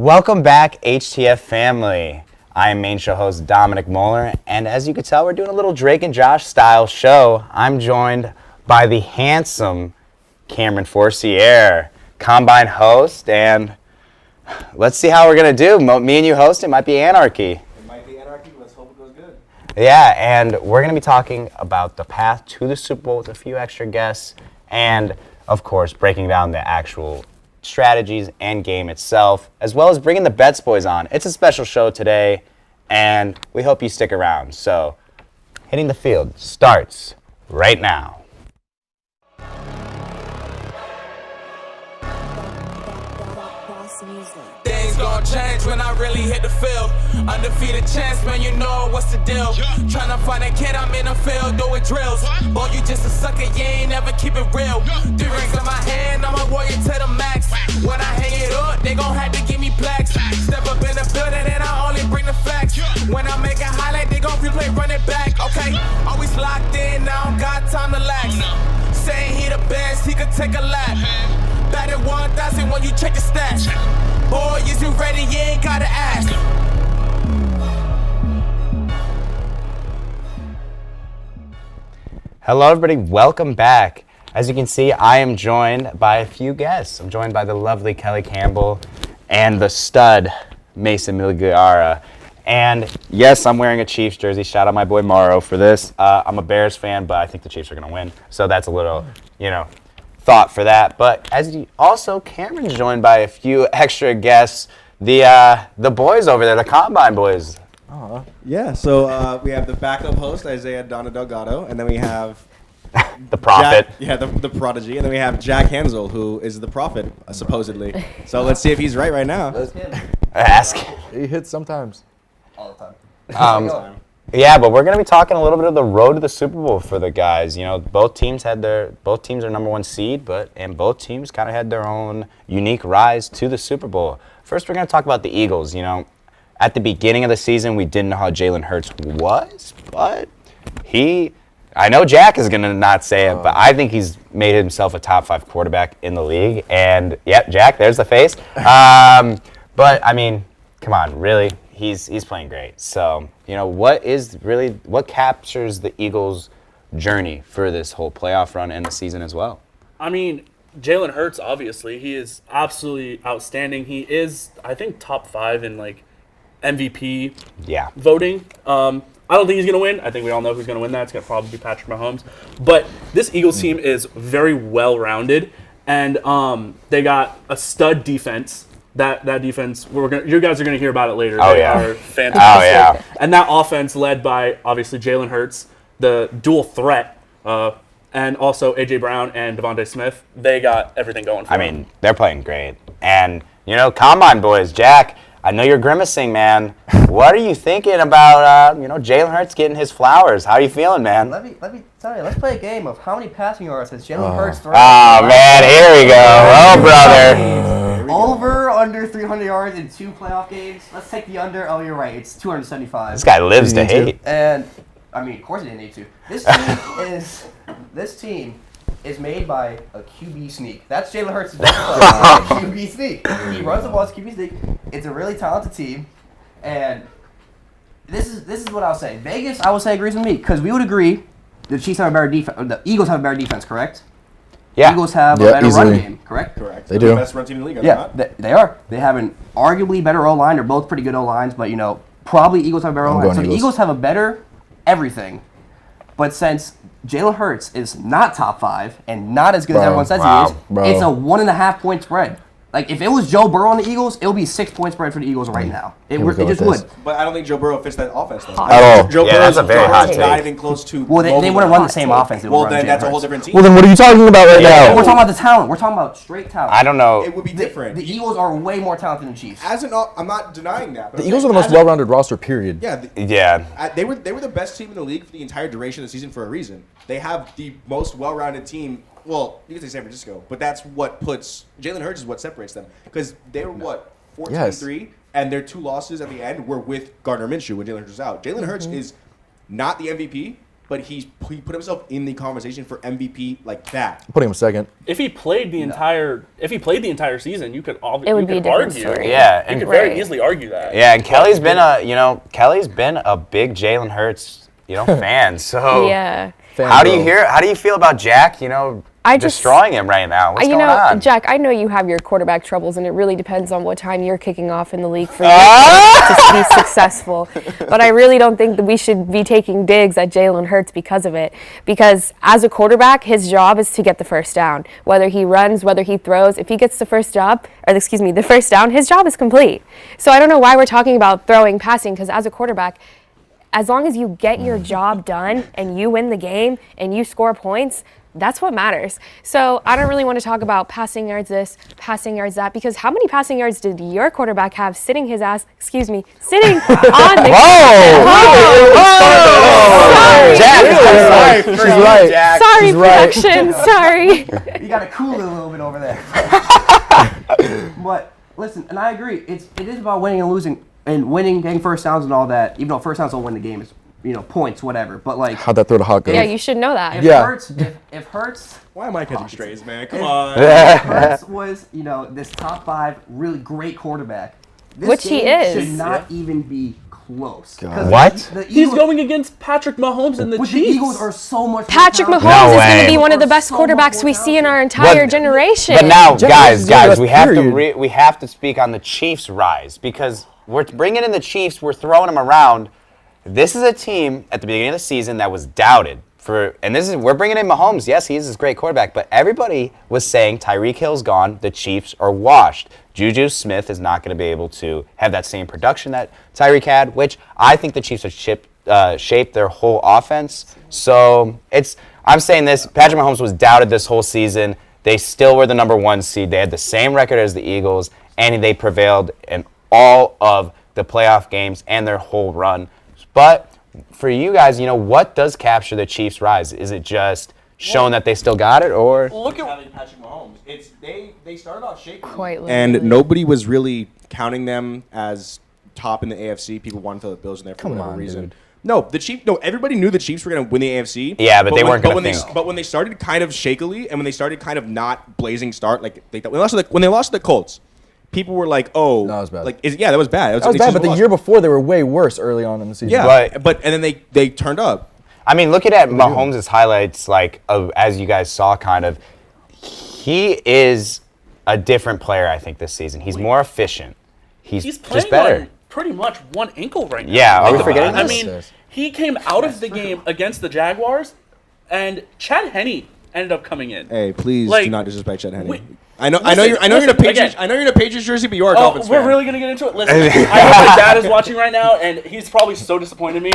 Welcome back, HTF family. I am main show host Dominic Moeller, and as you can tell, we're doing a little Drake and Josh style show. I'm joined by the handsome Cameron Forcier, Combine host, and let's see how we're going to do. Me and you host, it might be anarchy. It might be anarchy, let's hope it goes good. Yeah, and we're going to be talking about the path to the Super Bowl with a few extra guests, and of course, breaking down the actual strategies and game itself, as well as bringing the Bets Boys on. It's a special show today, and we hope you stick around. So, Hitting the Field starts right now. Things gon' change when I really hit the field. Undefeated chance, man, you know what's the deal. Tryna find a kid, I'm in the field doing drills. Boy, you just a sucker, you ain't never keep it real. 3 rings in my hand, I'm a warrior to the max. When I hang it up, they gon' have to give me plaques. Step up in the building and I only bring the facts. When I make a highlight, they gon' replay, run it back. Okay, always locked in, now I don't got time to lax. Saying he the best, he could take a lap. Batted 1,000 when you check the stats. Boy, is you ready? You ain't gotta ask. Hello, everybody. Welcome back. As you can see, I am joined by a few guests. I'm joined by the lovely Kelly Campbell and the stud Mason Miligiara. And yes, I'm wearing a Chiefs jersey. Shout out my boy Morrow for this. I'm a Bears fan, but I think the Chiefs are going to win. So that's a little, thought for that. But as you also, Cameron's joined by a few extra guests. The boys over there, the Combine boys. Yeah, so we have the backup host, Isaiah Donna Delgado, and then we have the prophet. The prodigy, and then we have Jack Hansel, who is the prophet, supposedly. So let's see if he's right now. Ask. He hits sometimes. All the time. Yeah, but we're going to be talking a little bit of the road to the Super Bowl for the guys. Both teams are number one seed, and both teams kind of had their own unique rise to the Super Bowl. First, we're going to talk about the Eagles. At the beginning of the season, we didn't know how Jalen Hurts was, but I know Jack is going to not say it, but I think he's made himself a top 5 quarterback in the league. And, yep, Jack, there's the face. But, I mean, come on, really? He's playing great. So, what captures the Eagles' journey for this whole playoff run and the season as well? I mean, Jalen Hurts, obviously, he is absolutely outstanding. He is, I think, top 5 in, MVP voting. I don't think he's going to win. I think we all know who's going to win that. It's going to probably be Patrick Mahomes. But this Eagles team is very well-rounded, and they got a stud defense. That defense, you guys are going to hear about it later. Oh, they yeah. are fantastic. Oh, yeah. And that offense led by, obviously, Jalen Hurts, the dual threat, and also A.J. Brown and Devontae Smith. They got everything going for them. I mean, they're playing great. And, Combine boys, Jack, I know you're grimacing, man. What are you thinking about, Jalen Hurts getting his flowers? How are you feeling, man? Let me tell you. Let's play a game of how many passing yards has Jalen Hurts thrown. Oh, man, here we go. Oh, brother. Over, under 300 yards in 2 playoff games. Let's take the under. Oh, you're right. It's 275. This guy lives to hate. And, I mean, of course he didn't need to. This team is made by a QB sneak. That's Jalen Hurts' best play. QB sneak. He runs the ball as QB sneak. It's a really talented team, and this is what I'll say. Vegas, I would say, agrees with me because we would agree the Chiefs have a better defense. The Eagles have a better defense, correct? Yeah. The Eagles have a better run game, correct? Correct. They They're do. the best run team in the league. Yeah, they are. They have an arguably better O-line. They're both pretty good O-lines, but probably Eagles have a better O-line. So the Eagles have a better everything, but since Jalen Hurts is not top 5 and not as good as everyone says he is, it's a 1.5 point spread. If it was Joe Burrow on the Eagles, it would be 6 point spread for the Eagles right now. It just would. But I don't think Joe Burrow fits that offense, though. At all. Joe That's a very hot Burrow's take. not even close to. Well, they wouldn't run the same offense. Well, then that's a whole different team. Well, then what are you talking about right now? We're talking about the talent. We're talking about straight talent. I don't know. It would be different. The Eagles are way more talented than the Chiefs. I'm not denying that. The Eagles are the most well-rounded roster, period. Yeah. They were the best team in the league for the entire duration of the season for a reason. They have the most well-rounded team. Well, you can say San Francisco, but that's what puts Jalen Hurts is what separates them because they were 14-3, and their 2 losses at the end were with Gardner Minshew when Jalen Hurts was out. Jalen Hurts is not the MVP, but he put himself in the conversation for MVP like that. Putting him second. If he played the entire season, you could It would be a different argue. story. Yeah, You and could very easily argue that. yeah, and Kelly's been a big Jalen Hurts, fan. So Yeah. how do you feel about Jack, destroying him right now? What's going on? Jack, I know you have your quarterback troubles, and it really depends on what time you're kicking off in the league for you to be successful. But I really don't think that we should be taking digs at Jalen Hurts because of it. Because as a quarterback, his job is to get the first down. Whether he runs, whether he throws, if he gets the first down, his job is complete. So I don't know why we're talking about throwing, passing, because as a quarterback, as long as you get your job done and you win the game and you score points, that's what matters. So I don't really want to talk about passing yards this, passing yards that, because how many passing yards did your quarterback have sitting on the Whoa! Sorry. Jack, She's right. Jack. Sorry, She's right. production. Sorry. You got to cool it a little bit over there. But listen, and I agree. It is about winning and losing, and winning, getting first downs and all that. Even though first downs don't win the game, it's points, whatever. But like, How'd that throw to Hawk go? Yeah, you should know that. If Hurts, Why am I catching strays, man? Come on. Hurts was this top 5 really great quarterback, this Which he game is. should not even be close. What? The He's Eagles, going against Patrick Mahomes and the but Chiefs. the Eagles are so much. more Patrick talented. Mahomes is going way. to be one of the best So much quarterbacks more we see in talented. our entire But- generation. But now, Generation guys, zero, we have period. we have to speak on the Chiefs' rise because we're bringing in the Chiefs, we're throwing them around. This is a team at the beginning of the season that was doubted we're bringing in Mahomes. Yes, he is this great quarterback, but everybody was saying Tyreek Hill's gone, the Chiefs are washed. Juju Smith is not going to be able to have that same production that Tyreek had, which I think the Chiefs have shaped their whole offense. So I'm saying this, Patrick Mahomes was doubted this whole season. They still were the number 1 seed. They had the same record as the Eagles, and they prevailed in all of the playoff games and their whole run. But for you guys, what does capture the Chiefs' rise? Is it just showing that they still got it, or Look at having Patrick Mahomes. They started off shaky, Quite literally. and nobody was really counting them as top in the AFC. People wanted to throw the Bills in there for whatever reason. Dude. No, everybody knew the Chiefs were going to win the AFC. Yeah, but they weren't gonna But when they started kind of shakily, and when they started kind of not blazing start, like when they lost to the Colts, people were like, "Oh, No, that was bad. That was bad." That was bad, but the year before they were way worse early on in the season. yeah, Right. but and then they turned up. I mean, looking at Mahomes' highlights, as you guys saw, kind of, he is a different player. I think this season, he's more efficient. He's playing just better. on pretty much one ankle right now. Yeah, are we Think forgetting about it. this? I mean, he came out of the game against the Jaguars, and Chad Henne ended up coming in. Hey, please Like, do not disrespect Chet Henne. we- I know listen, you're in a listen, Patriots. again. I know you're in a Patriots jersey, but you are a Oh, Dolphins we're fan. really gonna get into it. Listen, I hope my dad is watching right now, and he's probably so disappointed in me.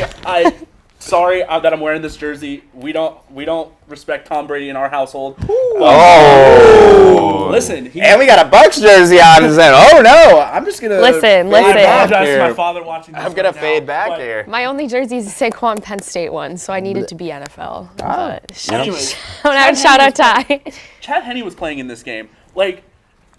Sorry that I'm wearing this jersey. We don't respect Tom Brady in our household. Oh, Listen, and we got a Bucks jersey on. And saying, "Oh no, I'm just gonna Listen. I Listen. apologize to here. my father watching this. I'm gonna right now, fade back but here." My only jersey is the Saquon Penn State one, so I needed to be NFL. But Anyways, shout out Ty. Chad Henne was playing in this game,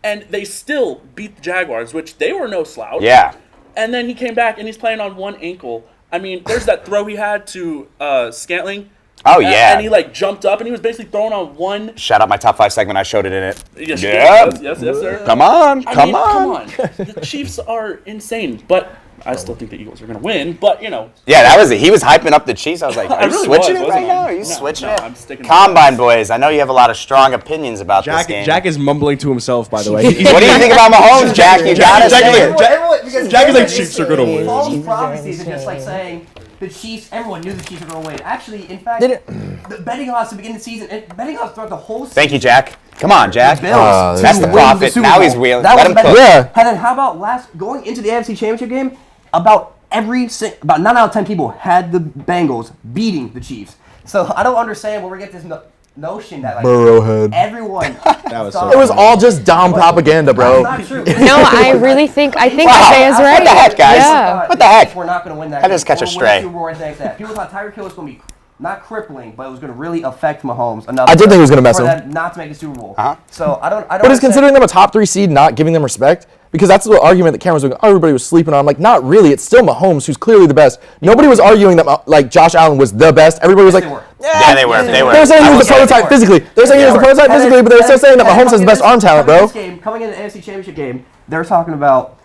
and they still beat the Jaguars, which they were no slouch. Yeah. And then he came back and he's playing on one ankle. I mean, there's that throw he had to Scantling. Oh yeah. And he jumped up and he was basically throwing on one. Shout out my top 5 segment. I showed it in it. Yes, Yeah. yes, sir. Come on, I come mean, on. come on. The Chiefs are insane, but I still think the Eagles are going to win. But Yeah, that was it. He was hyping up the Chiefs. I was like, I "Are you really switching was, it wasn't right I? now? Are you No, switching no, it?" I'm sticking to Combine my boys. I know you have a lot of strong opinions about this game. Jack is mumbling to himself, by the way. What do you think about Mahomes, Jack? You gotta Jack- say it. Jack is like, Chiefs are gonna win. False prophecies are just like saying the Chiefs. Everyone knew the Chiefs were going to win. Actually, in fact, the betting odds to begin the season, and betting odds throughout the whole season. Thank you, Jack. Come on, Jack. Bills That's to the win prophet. Super Now Bowl. he's wheeling. That Let was him betting. cook. Yeah. And then how about going into the AFC Championship game? About 9 out of 10 people had the Bengals beating the Chiefs. So I don't understand where we get this notion that Burrowhead. everyone. That was so It was all just dumb propaganda, bro. That's not true. No, I really think Wow. Isaiah's right. What the heck, guys? Yeah. What the heck? We're not going to win that. I just catch a stray. People thought Tyreek Hill was going to be not crippling, but it was going to really affect Mahomes. I did think he was gonna mess for him. them not to make the Super Bowl. So I don't. But is considering them a top 3 seed not giving them respect? Because that's the argument that Cameron was doing. Everybody was sleeping on. I'm like, not really. It's still Mahomes, who's clearly the best. Nobody was arguing that like Josh Allen was the best. Everybody was like, Yeah, they were. They were saying he was the prototype physically. They were saying he was the prototype physically, but they were still saying that Mahomes has the best arm talent, bro. Coming in the NFC Championship game, they're talking about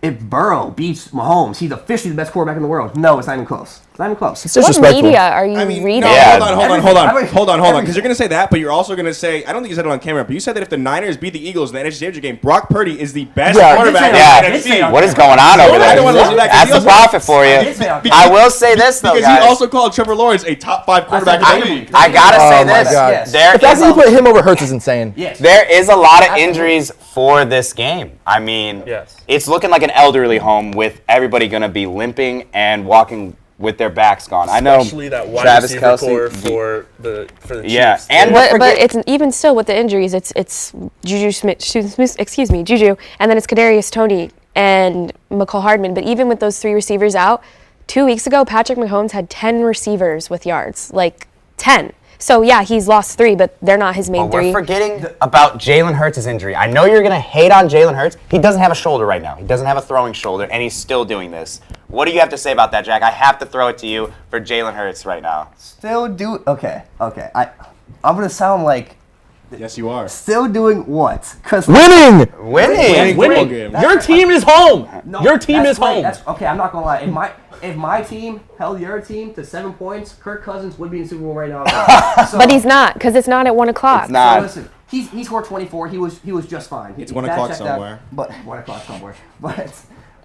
if Burrow beats Mahomes, he's officially the best quarterback in the world. No, it's not even close. It's not even close. It's What disrespectful. media are you reading? No, Yeah. hold on. Because you're going to say that, but you're also going to say, I don't think you said it on camera, but you said that if the Niners beat the Eagles in the NFC Championship game, Brock Purdy is the best quarterback in the NFC. What is going on over I there? don't wanna listen to that, 'cause That's he the also- profit for you. I will say this, though, Because guys. he also called Trevor Lawrence a top 5 quarterback in the league. I gotta say Oh my this. God. Yes. There The fact is that you a- put him over Hurts is insane. Yes. There is a lot of injuries for this game. I mean, Yes. it's looking like an elderly home with everybody going to be limping and walking with their backs gone. I know Especially that wide Travis receiver Kelce, core for the Chiefs. Yeah, and But it's even still with the injuries, it's Juju Juju, and then it's Kadarius Toney and McCall Hardman. But even with those 3 receivers out, 2 weeks ago, Patrick Mahomes had 10 receivers with yards, like 10. So yeah, he's lost 3, but they're not his main But we're 3. forgetting about Jalen Hurts' injury. I know you're going to hate on Jalen Hurts. He doesn't have a shoulder right now. He doesn't have a throwing shoulder, and he's still doing this. What do you have to say about that, Jack? I have to throw it to you for Jalen Hurts right now. Still do okay. I'm gonna sound like Yes, you are. still doing what? Because Winning! Winning! Football Winning. game. Your team is home. No, Your team that's is home. That's, okay, I'm not gonna lie. If my team held your team to 7 points, Kirk Cousins would be in the Super Bowl right now. So, But he's not, because it's not at 1 o'clock. It's not. So listen, he scored 24. He was just fine. It's He 1 fact o'clock checked somewhere. But 1 o'clock somewhere.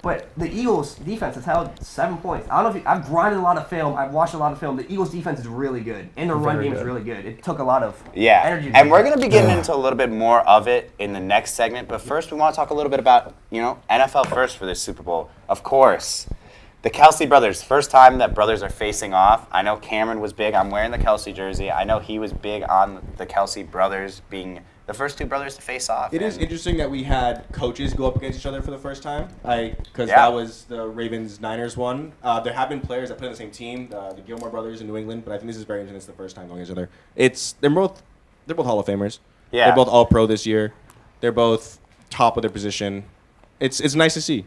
But the Eagles defense has held 7 points. I don't know if I've grinded a lot of film. I've watched a lot of film. The Eagles defense is really good, and their run game is really good. It took a lot of energy. And we're going to be getting into a little bit more of it in the next segment. But first, we want to talk a little bit about, NFL first for this Super Bowl. Of course, the Kelce brothers. First time that brothers are facing off. I know Cameron was big. I'm wearing the Kelce jersey. I know he was big on the Kelce brothers being the first 2 brothers to face off. It is interesting that we had coaches go up against each other for the first time. Because Yeah. that was the Ravens-Niners one. There have been players that play on the same team, the Gilmore brothers in New England, but I think this is very interesting. It's the first time going against each other. They're both Hall of Famers. Yeah. They're both All-Pro this year. They're both top of their position. It's nice to see.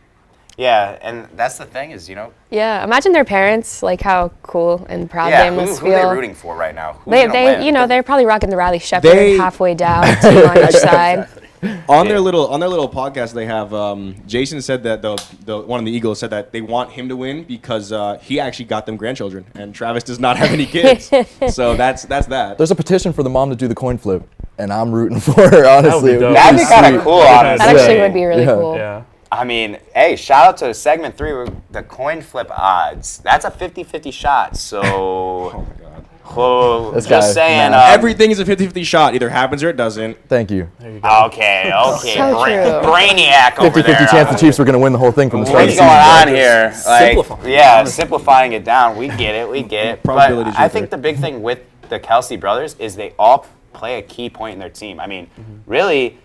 Yeah, and that's the thing is, Yeah, imagine their parents, like how cool and proud yeah, they must who are feel. they rooting for right now? Who's They, gonna win? they're probably rocking the Riley Shepard They- halfway down, team on each side. On their little podcast, they have Jason said that the one of the Eagles said that they want him to win because he actually got them grandchildren, and Travis does not have any kids. So that's that. There's a petition for the mom to do the coin flip, and I'm rooting for her, honestly. That would be dope. That'd be kind of cool, honestly. That actually would be really Yeah. cool. Yeah. I mean, hey, shout out to segment 3, the coin flip odds. That's a 50-50 shot. So, Oh my god. This just guy, saying. man. Everything is a 50-50 shot. Either happens or it doesn't. Thank you. Okay. So true. Brainiac over 50-50 there. chance the Chiefs were going to win the whole thing from the start of What's the going season. on here? Like, Simplifying. yeah, simplifying it down. We get it. But Probabilities I right think there. the big thing with the Kelce brothers is they all play a key point in their team. I mean, really,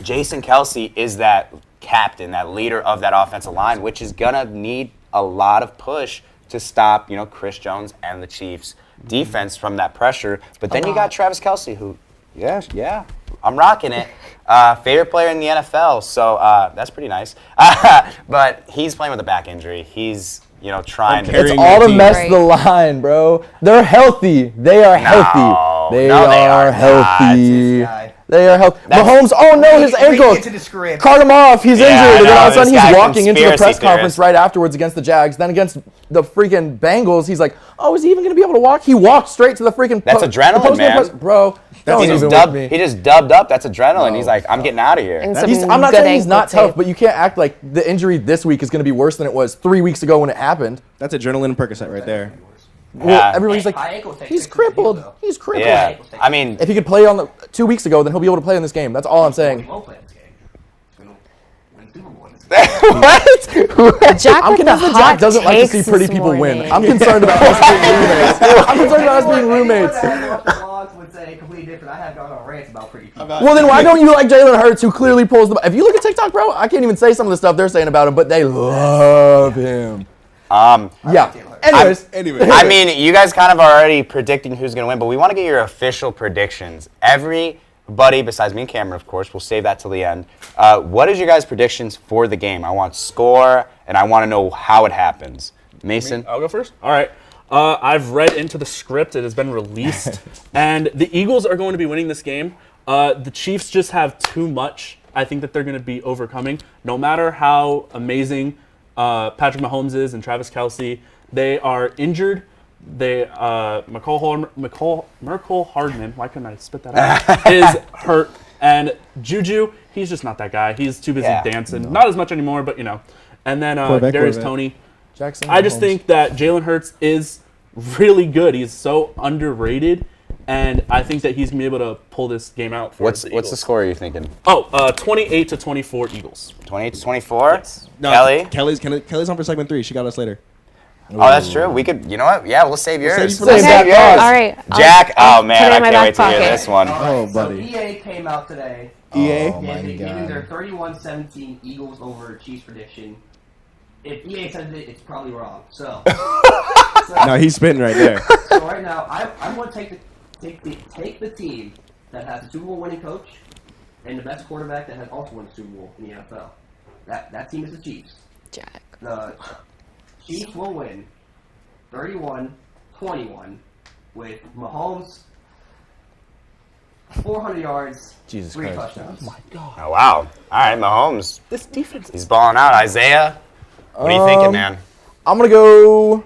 Jason Kelce is that captain, that leader of that offensive line, which is going to need a lot of push to stop, Chris Jones and the Chiefs' defense from that pressure. But then you got Travis Kelce, who, yeah, I'm rocking it. Favorite player in the NFL, so that's pretty nice. But he's playing with a back injury. He's, trying to. It's Carrying all their to team. mess Right. the line, bro. They're healthy. They are healthy. They no, they are are healthy. This guy. They are healthy. Mahomes, oh no, his ankle. Into the script. Cart him off. He's Yeah, I injured. And then know, all of a sudden this he's guy walking into the conspiracy press conference theorist. right afterwards against the Jags. Then against the freaking Bengals, he's like, oh, is he even going to be able to walk? He walked straight to the freaking That's adrenaline, the post-game man. Bro, don't He even just, with dubbed, me. he just dubbed up. That's adrenaline. He's like, I'm getting out of here. And some I'm not good saying he's not ankle tough, tape. but you can't act like the injury this week is going to be worse than it was 3 weeks ago when it happened. That's adrenaline and Percocet right there. Well, everybody's High like, ankle tape he's takes it to crippled. the heel, though. He's crippled. Yeah, I mean, If he could play on the 2 weeks ago, then he'll be able to play in this game. That's all I'm saying. Won't play this game. He's gonna win the Super Bowl in this game. What? Jack I'm with the convinced that hot Jack doesn't like to see takes pretty this people win. morning. I'm concerned about us being roommates. I'm concerned about us being roommates. Anyone that has watched the vlogs would say completely different. I have gone on rants about pretty people. Well, then why don't you like Jalen Hurts, who clearly pulls the... If you look at TikTok, bro, I can't even say some of the stuff they're saying about him, but they love him. Yeah. Anyways. Anyway. I mean, you guys kind of are already predicting who's going to win, but we want to get your official predictions. buddy, besides me and Cameron, of course, we'll save that till the end. What is your guys' predictions for the game? I want score, and I want to know how it happens. Mason? I'll go first. All right. I've read into the script. It has been released. And the Eagles are going to be winning this game. The Chiefs just have too much. I think that they're going to be overcoming. No matter how amazing Patrick Mahomes is and Travis Kelce, they are injured. Merkel Hardman, why couldn't I spit that out, is hurt. And Juju, he's just not that guy. He's too busy dancing. No. Not as much anymore, but, And then Darius Toney. Jackson I just think that Jalen Hurts is really good. He's so underrated. And I think that he's going to be able to pull this game out for What's the the Eagles. score are you thinking? 28-24 Eagles. 28-24? Yes. No, Kelly? Kelly's on for segment 3. She got us later. Oh, that's true. We could, you know what? Yeah, we'll save yours. save you for Let's later. save yours. All right. Jack, I'll oh man, put it I in my can't wait back to hear pocket. this one. Alright, buddy. So EA came out today. EA? Oh, my And they gave God. you their 31-17 Eagles over Chiefs prediction. If EA says it, it's probably wrong. So, No, he's spitting right there. so right now, I'm going to take the team that has a Super Bowl winning coach and the best quarterback that has also won the Super Bowl in the NFL. That team is the Chiefs. Jack. The Chiefs will win 31-21 with Mahomes 400 yards, Jesus 3 Christ. touchdowns. Oh, wow. All right, Mahomes. This defense He's balling out. Isaiah, what are you thinking, man? I'm going to go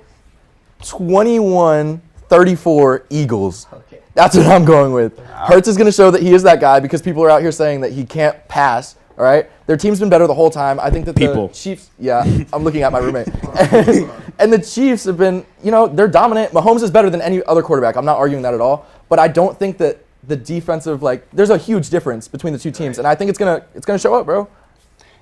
21-34 Eagles. Okay. That's what I'm going with. Hurts is going to show that he is that guy because people are out here saying that he can't pass. All right, their team's been better the whole time. I think that People. the Chiefs. Yeah, I'm looking at my roommate, and the Chiefs have been. They're dominant. Mahomes is better than any other quarterback. I'm not arguing that at all. But I don't think that the defensive there's a huge difference between the two teams, and I think it's gonna show up, bro.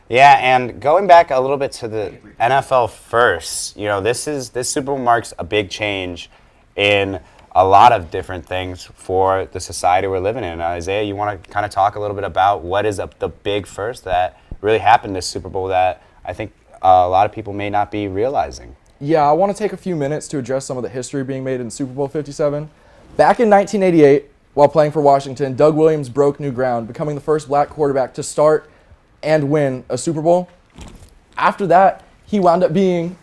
Yeah, and going back a little bit to the NFL first, this Super Bowl marks a big change in a lot of different things for the society we're living in. Isaiah, you want to kind of talk a little bit about what is the big first that really happened this Super Bowl that I think a lot of people may not be realizing? Yeah, I want to take a few minutes to address some of the history being made in Super Bowl 57. Back in 1988, while playing for Washington, Doug Williams broke new ground, becoming the first black quarterback to start and win a Super Bowl. After that, he wound up being...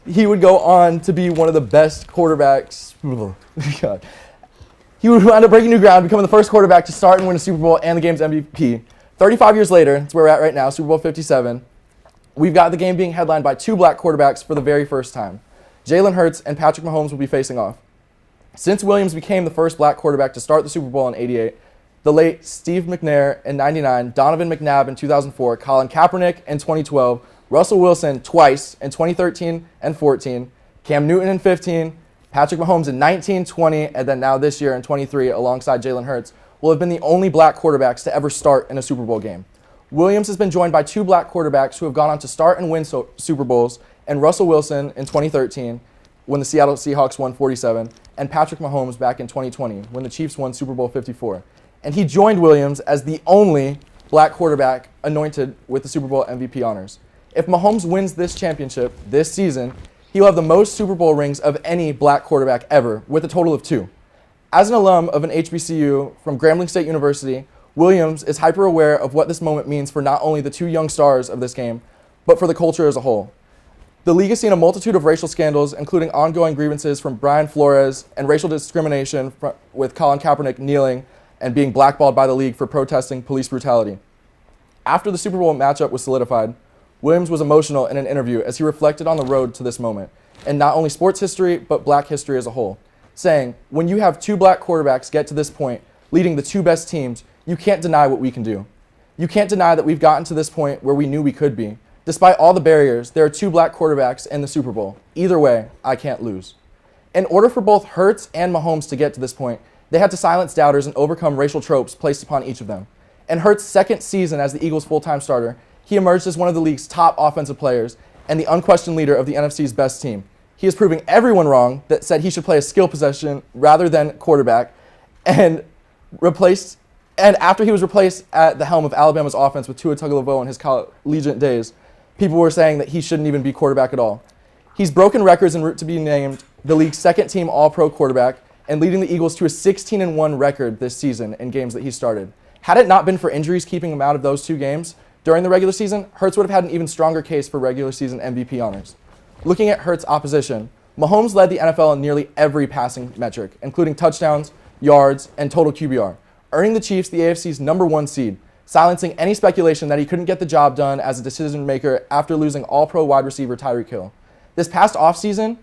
he would go on to be one of the best quarterbacks. God. He would wind up breaking new ground, becoming the first quarterback to start and win a Super Bowl and the game's MVP. 35 years later, that's where we're at right now, Super Bowl 57. We've got the game being headlined by 2 black quarterbacks for the very first time. Jalen Hurts and Patrick Mahomes will be facing off. Since Williams became the first black quarterback to start the Super Bowl in '88, the late Steve McNair in '99, Donovan McNabb in 2004, Colin Kaepernick in 2012, Russell Wilson twice in 2013 and 14, Cam Newton in 15, Patrick Mahomes in 19, 20, and then now this year in 23 alongside Jalen Hurts will have been the only black quarterbacks to ever start in a Super Bowl game. Williams has been joined by 2 black quarterbacks who have gone on to start and win Super Bowls, and Russell Wilson in 2013 when the Seattle Seahawks won 47, and Patrick Mahomes back in 2020 when the Chiefs won Super Bowl 54. And he joined Williams as the only black quarterback anointed with the Super Bowl MVP honors. If Mahomes wins this championship this season, he'll have the most Super Bowl rings of any black quarterback ever, with a total of 2. As an alum of an HBCU from Grambling State University, Williams is hyper aware of what this moment means for not only the 2 young stars of this game, but for the culture as a whole. The league has seen a multitude of racial scandals, including ongoing grievances from Brian Flores and racial discrimination with Colin Kaepernick kneeling and being blackballed by the league for protesting police brutality. After the Super Bowl matchup was solidified, Williams was emotional in an interview as he reflected on the road to this moment, and not only sports history, but black history as a whole, saying, "When you have 2 black quarterbacks get to this point, leading the 2 best teams, you can't deny what we can do. You can't deny that we've gotten to this point where we knew we could be. Despite all the barriers, there are 2 black quarterbacks in the Super Bowl. Either way, I can't lose." In order for both Hurts and Mahomes to get to this point, they had to silence doubters and overcome racial tropes placed upon each of them. In Hurts' second season as the Eagles' full-time starter, he emerged as one of the league's top offensive players and the unquestioned leader of the NFC's best team. He is proving everyone wrong that said he should play a skill possession rather than quarterback, and after he was replaced at the helm of Alabama's offense with Tua Tagovailoa in his collegiate days, people were saying that he shouldn't even be quarterback at all. He's broken records en route to be named the league's second-team All-Pro quarterback and leading the Eagles to a 16-1 record this season in games that he started. Had it not been for injuries keeping him out of those 2 games during the regular season, Hurts would have had an even stronger case for regular season MVP honors. Looking at Hurts' opposition, Mahomes led the NFL in nearly every passing metric, including touchdowns, yards, and total QBR, earning the Chiefs the AFC's #1 seed, silencing any speculation that he couldn't get the job done as a decision maker after losing All-Pro wide receiver Tyreek Hill. This past offseason,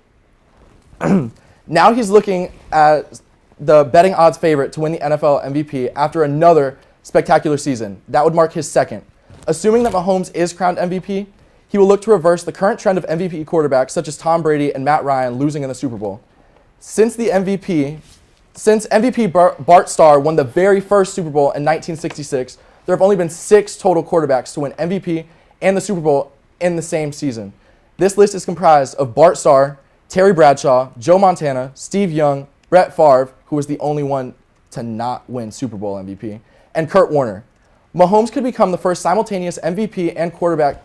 now he's looking at the betting odds favorite to win the NFL MVP after another spectacular season. That would mark his second. Assuming that Mahomes is crowned MVP, he will look to reverse the current trend of MVP quarterbacks such as Tom Brady and Matt Ryan losing in the Super Bowl. Since MVP Bart Starr won the very first Super Bowl in 1966, there have only been 6 total quarterbacks to win MVP and the Super Bowl in the same season. This list is comprised of Bart Starr, Terry Bradshaw, Joe Montana, Steve Young, Brett Favre, who was the only one to not win Super Bowl MVP, and Kurt Warner. Mahomes could become the first simultaneous MVP quarterback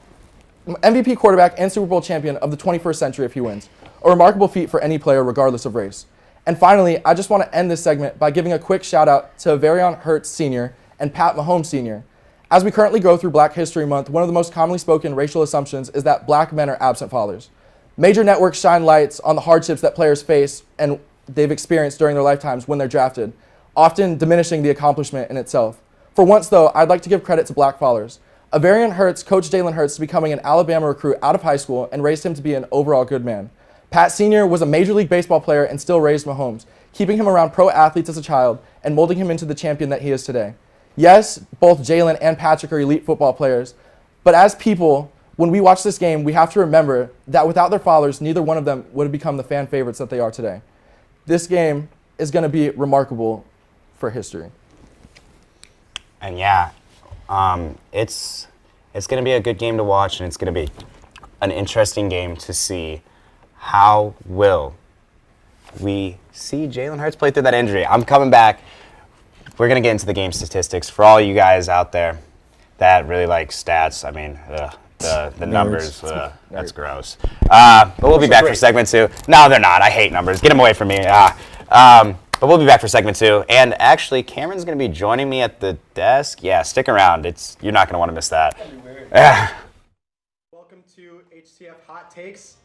and Super Bowl champion of the 21st century if he wins, a remarkable feat for any player regardless of race. And finally, I just want to end this segment by giving a quick shout out to Varian Hurts Sr. and Pat Mahomes Sr. As we currently go through Black History Month, one of the most commonly spoken racial assumptions is that black men are absent fathers. Major networks shine lights on the hardships that players face and they've experienced during their lifetimes when they're drafted, often diminishing the accomplishment in itself. For once, though, I'd like to give credit to black fathers. Varian Hurts coached Jalen Hurts to becoming an Alabama recruit out of high school and raised him to be an overall good man. Pat Sr. was a Major League Baseball player and still raised Mahomes, keeping him around pro athletes as a child and molding him into the champion that he is today. Yes, both Jalen and Patrick are elite football players, but as people, when we watch this game, we have to remember that without their fathers, neither one of them would have become the fan favorites that they are today. This game is going to be remarkable for history. And yeah, it's going to be a good game to watch, and it's going to be an interesting game to see how will we see Jalen Hurts play through that injury. I'm coming back. We're going to get into the game statistics for all you guys out there that really like stats. I mean, the numbers, that's gross. But we'll be back for segment 2. No, they're not. I hate numbers. Get them away from me. But we'll be back for segment 2. And actually, Cameron's going to be joining me at the desk. Yeah, stick around. You're not going to want to miss that. That'd be weird. Welcome to HTF Hot Takes.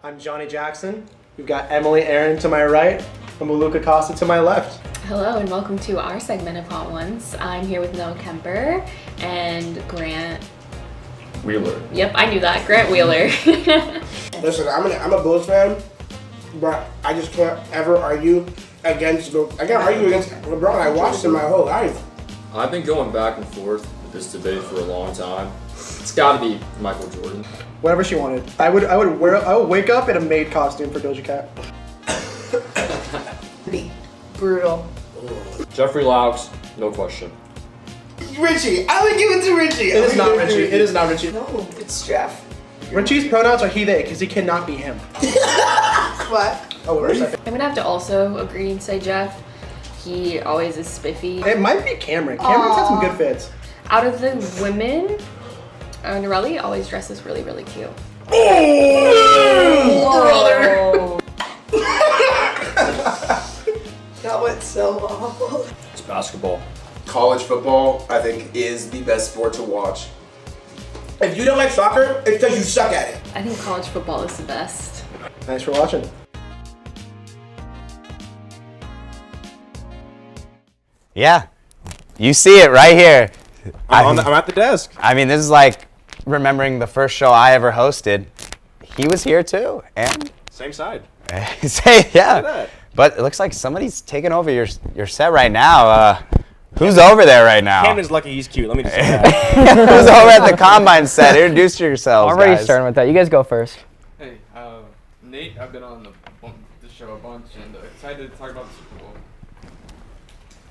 I'm Johnny Jackson. We've got Emily Aaron to my right and Maluka Costa to my left. Hello and welcome to our segment of Hot Ones. I'm here with Noah Kemper and Grant Wheeler. Yep, I knew that. Grant Wheeler. Listen, I'm a Bulls fan, but I just can't ever argue against LeBron. I watched him my whole life. I've been going back and forth with this debate for a long time. It's got to be Michael Jordan. Whatever she wanted. I would wake up in a maid costume for Doja Cat. Brutal. Jeffrey Laux, no question. Richie, I would give it to Richie. It is not Richie. It is not Richie. No, it's Jeff. Richie's pronouns are he, they, because he cannot be him. What? Oh, wait a second. I'm gonna have to also agree and say Jeff. He always is spiffy. It might be Cameron. Cameron's had some good fits. Out of the women, Norelli always dresses really, really cute. Oh, brother. That went so awful. It's basketball. College football, I think, is the best sport to watch. If you don't like soccer, it's because you suck at it. I think college football is the best. Thanks for watching. Yeah, you see it right here. I'm at the desk. I mean, this is like remembering the first show I ever hosted. He was here too, and Same side. yeah. But it looks like somebody's taking over your set right now. Who's over there right now? Camden's lucky he's cute. Let me just say that. Who's over at the Combine set? Introduce yourselves, Already guys. starting with that. You guys go first. Hey, Nate, I've been on the show a bunch and excited to talk about the Super Bowl.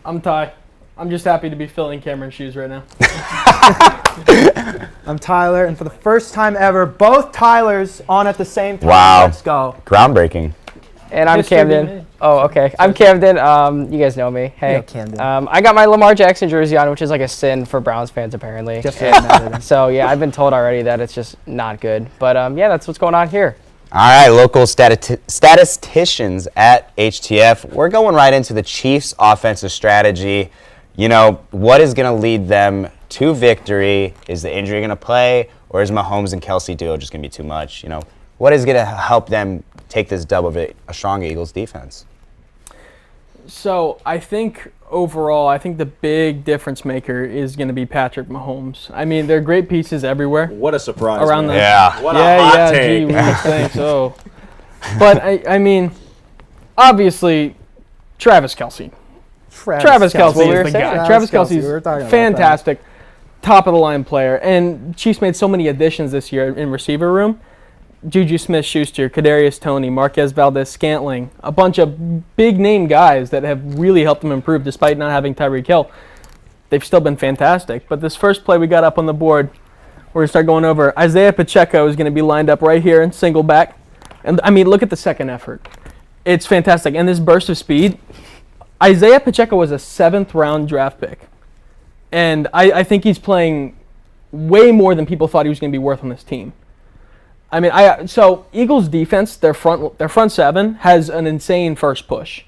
I'm Ty. I'm just happy to be filling Cameron's shoes right now. I'm Tyler, and for the first time ever, both Tylers on at the same time. Wow. Let's go. Groundbreaking. And I'm History Camden. made. Oh, okay. I'm Camden. You guys know me. Hey. Yeah, Camden. I got my Lamar Jackson jersey on, which is like a sin for Browns fans apparently. Just So yeah, I've been told already that it's just not good. But yeah, that's what's going on here. All right, local statisticians at HTF. We're going right into the Chiefs' offensive strategy. You know, what is going to lead them to victory? Is the injury going to play, or is Mahomes and Kelsey duo just going to be too much? You know, what is going to help them take this dub of a strong Eagles defense? So I think overall, I think the big difference maker is going to be Patrick Mahomes. I mean, there are great pieces everywhere. What a surprise! Around man. the Yeah. What a hot take. Gee, we would think so. But I mean, obviously, Travis Kelsey. Travis Kelsey is the guy. Travis Kelsey is fantastic, top of the line player, and Chiefs made so many additions this year in receiver room. Juju Smith-Schuster, Kadarius Toney, Marquez Valdez-Scantling, a bunch of big-name guys that have really helped them improve despite not having Tyreek Hill. They've still been fantastic. But this first play we got up on the board, we're going to start going over. Isaiah Pacheco is going to be lined up right here in single back. And, I mean, look at the second effort. It's fantastic. And this burst of speed, Isaiah Pacheco was a 7th-round draft pick. And I think he's playing way more than people thought he was going to be worth on this team. I mean, so Eagles defense, their front seven has an insane first push.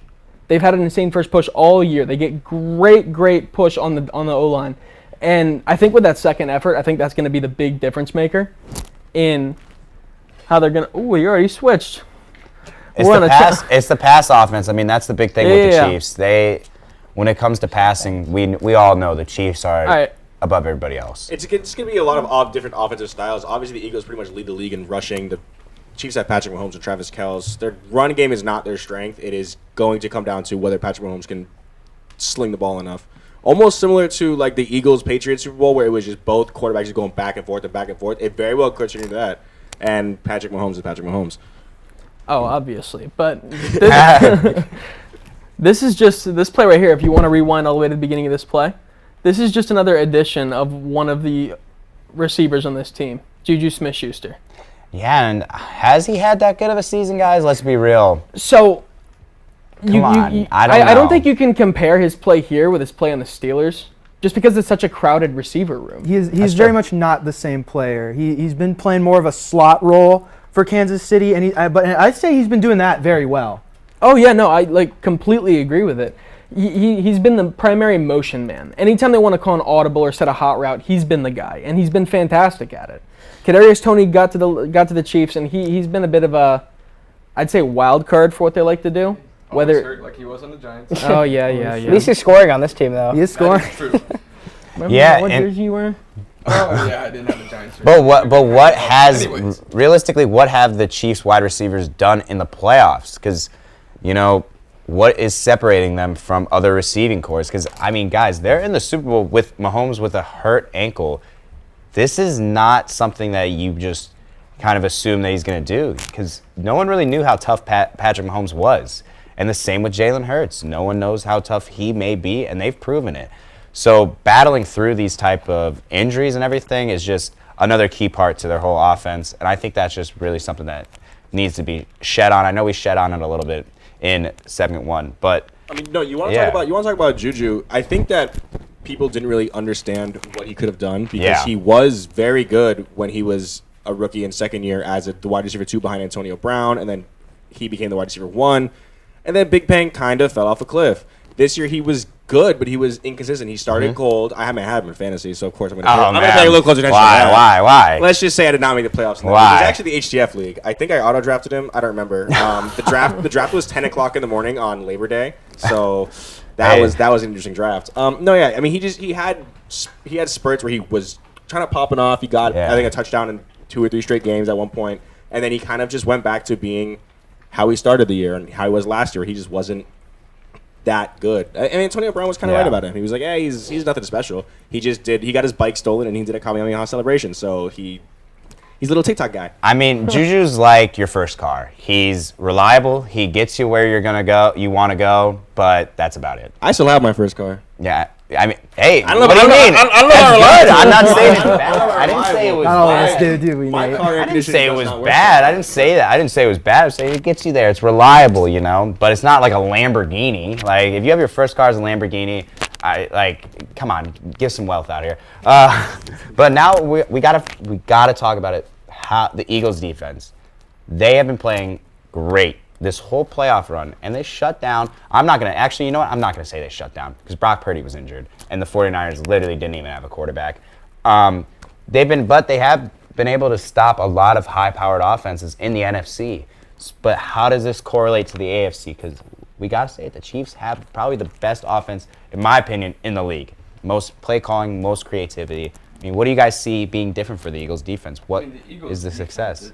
They've had an insane first push all year. They get great push on the O-line. And I think with that second effort, I think that's going to be the big difference maker in how they're going to. Ooh, you already switched. It's the pass offense. I mean, that's the big thing with the Chiefs. When it comes to passing, we all know the Chiefs are above everybody else. It's going to be a lot of different offensive styles. Obviously, the Eagles pretty much lead the league in rushing. The Chiefs have Patrick Mahomes and Travis Kelce. Their run game is not their strength. It is going to come down to whether Patrick Mahomes can sling the ball enough. Almost similar to like the Eagles-Patriots Super Bowl, where it was just both quarterbacks just going back and forth and back and forth. It very well could turn into that. And Patrick Mahomes is Patrick Mahomes. Oh, obviously. But this is just this play right here. If you want to rewind all the way to the beginning of this play, this is just another addition of one of the receivers on this team, Juju Smith-Schuster. Yeah, and has he had that good of a season, guys? Let's be real. So, I don't think you can compare his play here with his play on the Steelers, just because it's such a crowded receiver room. He's very much not the same player. He's been playing more of a slot role for Kansas City, but I'd say he's been doing that very well. Oh yeah, no, I completely agree with it. He's been the primary motion man. Anytime they want to call an audible or set a hot route, he's been the guy, and he's been fantastic at it. Kadarius Toney got to the Chiefs, and he's been a bit of a, I'd say, wild card for what they like to do. Whether hurt like he was on the Giants. Oh yeah. At least he's scoring on this team though. He is scoring. True. Yeah, what jersey you wearing? Oh yeah, I didn't have the Giants. But what has realistically what have the Chiefs wide receivers done in the playoffs? Because you know what is separating them from other receiving corps? Because I mean, guys, they're in the Super Bowl with Mahomes with a hurt ankle. This is not something that you just kind of assume that he's going to do, because no one really knew how tough Patrick Mahomes was. And the same with Jalen Hurts. No one knows how tough he may be, and they've proven it. So battling through these type of injuries and everything is just another key part to their whole offense. And I think that's just really something that needs to be shed on. I know we shed on it a little bit in segment one, but I mean, no, you want to talk about Juju. I think that people didn't really understand what he could have done, because he was very good when he was a rookie in second year as the wide receiver 2 behind Antonio Brown, and then he became the wide receiver 1. And then Big Ben kind of fell off a cliff. This year he was good, but he was inconsistent. He started cold. I haven't had him in fantasy, so of course I'm going to pay a little closer attention. Why? Let's just say I did not make the playoffs. Why? It was actually the HTF league. I think I auto drafted him. I don't remember. The draft was 10 o'clock in the morning on Labor Day, so that was an interesting draft. I mean he had spurts where he was trying to pop it off. He got I think a touchdown in 2 or 3 straight games at one point, and then he kind of just went back to being how he started the year and how he was last year. He just wasn't that good. And Antonio Brown was kind of right about him. He was like, he's nothing special. He got his bike stolen and he did a Kamehameha celebration. So he's a little TikTok guy. I mean, Juju's like your first car. He's reliable. He gets you where you want to go, but that's about it. I still have my first car. Yeah. I mean, hey, I don't know, what do you mean? I don't know how reliable. I'm not saying it's bad. I didn't say it was Not all of us bad. do we? My Nate? car air I didn't say it conditioning was does not work. bad. I didn't say that. I didn't say it was bad. I was saying it gets you there. It's reliable, you know, but it's not like a Lamborghini. Like, if you have your first car as a Lamborghini, come on, give some wealth out here. But now we gotta talk about it. How the Eagles defense. They have been playing great this whole playoff run, and they shut down. I'm not going to, actually, you know what? I'm not going to say they shut down because Brock Purdy was injured, and the 49ers literally didn't even have a quarterback. They have been able to stop a lot of high-powered offenses in the NFC. But how does this correlate to the AFC? Because we got to say it, the Chiefs have probably the best offense, in my opinion, in the league. Most play calling, most creativity. I mean, what do you guys see being different for the Eagles defense? What is the success?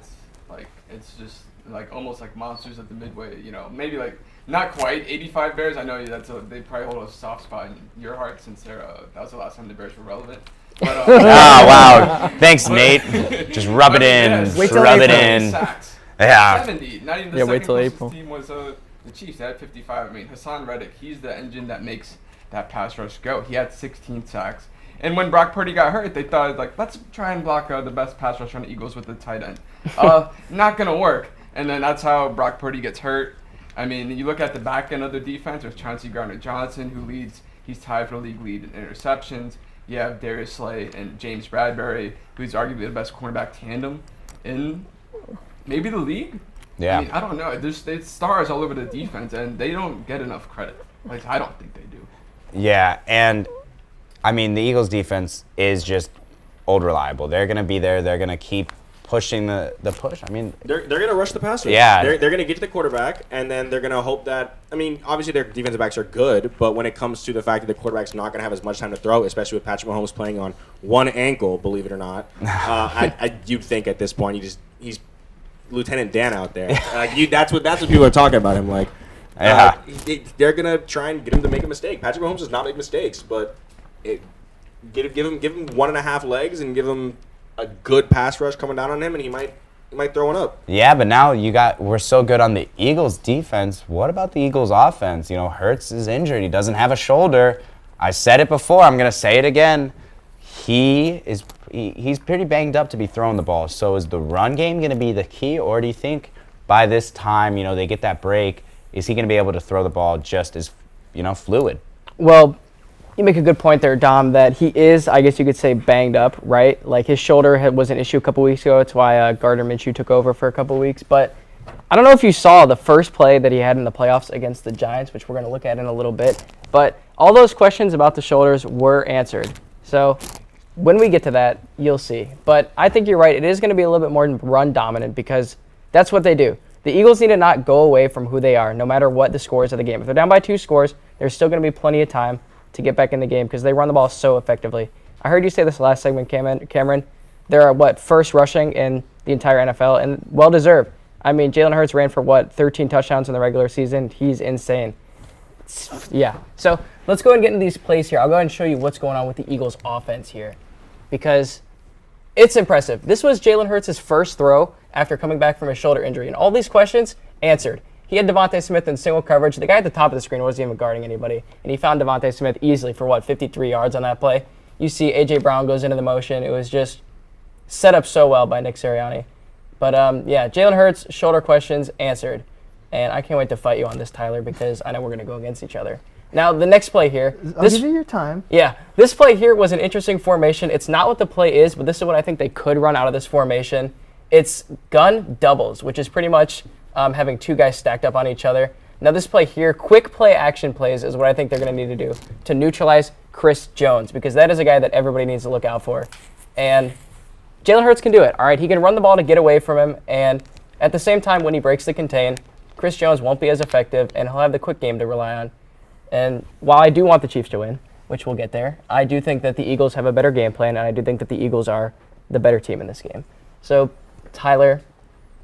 It's just like almost like monsters at the midway, you know, maybe like not quite 85 Bears. I know they probably hold a soft spot in your heart since that was the last time the Bears were relevant. But, wow. Thanks, Nate. Just rub it in. Rub it in. Yeah. 70. Not even the second closest team was the Chiefs. They had 55. I mean, Hassan Reddick, he's the engine that makes that pass rush go. He had 16 sacks. And when Brock Purdy got hurt, they thought, like, let's try and block the best pass rush on the Eagles with the tight end. Not going to work. And then that's how Brock Purdy gets hurt. I mean, you look at the back end of the defense, there's Chauncey Gardner-Johnson, who leads. He's tied for the league lead in interceptions. You have Darius Slay and James Bradbury, who's arguably the best cornerback tandem in maybe the league. Yeah. I mean, I don't know. There's stars all over the defense, and they don't get enough credit. Like, I don't think they do. Yeah, and I mean, the Eagles' defense is just old reliable. They're going to be there. They're going to keep pushing the push. I mean, they're going to rush the passer. Yeah. They're going to get to the quarterback, and then they're going to hope that, I mean, obviously their defensive backs are good, but when it comes to the fact that the quarterback's not going to have as much time to throw, especially with Patrick Mahomes playing on one ankle, believe it or not, you'd think at this point he's Lieutenant Dan out there. That's what people are talking about him. Like, they're going to try and get him to make a mistake. Patrick Mahomes does not make mistakes, but give him 1.5 legs and give him a good pass rush coming down on him, and he might throw one up. Yeah, but now we're so good on the Eagles defense. What about the Eagles offense? You know, Hurts is injured. He doesn't have a shoulder. I said it before. I'm going to say it again. He's pretty banged up to be throwing the ball. So is the run game going to be the key, or do you think by this time, you know, they get that break, is he going to be able to throw the ball just as, you know, fluid? Well, you make a good point there, Dom, that he is, I guess you could say, banged up, right? Like, his shoulder was an issue a couple weeks ago. That's why Gardner Minshew took over for a couple weeks. But I don't know if you saw the first play that he had in the playoffs against the Giants, which we're going to look at in a little bit. But all those questions about the shoulders were answered. So when we get to that, you'll see. But I think you're right. It is going to be a little bit more run dominant because that's what they do. The Eagles need to not go away from who they are, no matter what the scores of the game. If they're down by 2 scores, there's still going to be plenty of time to get back in the game because they run the ball so effectively. I heard you say this last segment, Cameron. They're first rushing in the entire NFL, and well-deserved. I mean, Jalen Hurts ran for 13 touchdowns in the regular season. He's insane. Yeah. So let's go and get into these plays here. I'll go ahead and show you what's going on with the Eagles' offense here because it's impressive. This was Jalen Hurts' first throw after coming back from a shoulder injury, and all these questions answered. He had Devontae Smith in single coverage. The guy at the top of the screen wasn't even guarding anybody, and he found Devontae Smith easily for 53 yards on that play. You see A.J. Brown goes into the motion. It was just set up so well by Nick Sirianni. But, yeah, Jalen Hurts, shoulder questions answered. And I can't wait to fight you on this, Tyler, because I know we're going to go against each other. Now, the next play here. I'll give you your time. Yeah, this play here was an interesting formation. It's not what the play is, but this is what I think they could run out of this formation. It's gun doubles, which is pretty much having 2 guys stacked up on each other. Now this play here, quick play action plays is what I think they're going to need to do to neutralize Chris Jones because that is a guy that everybody needs to look out for. And Jalen Hurts can do it, all right? He can run the ball to get away from him, and at the same time when he breaks the contain, Chris Jones won't be as effective, and he'll have the quick game to rely on. And while I do want the Chiefs to win, which we'll get there, I do think that the Eagles have a better game plan, and I do think that the Eagles are the better team in this game. So, Tyler,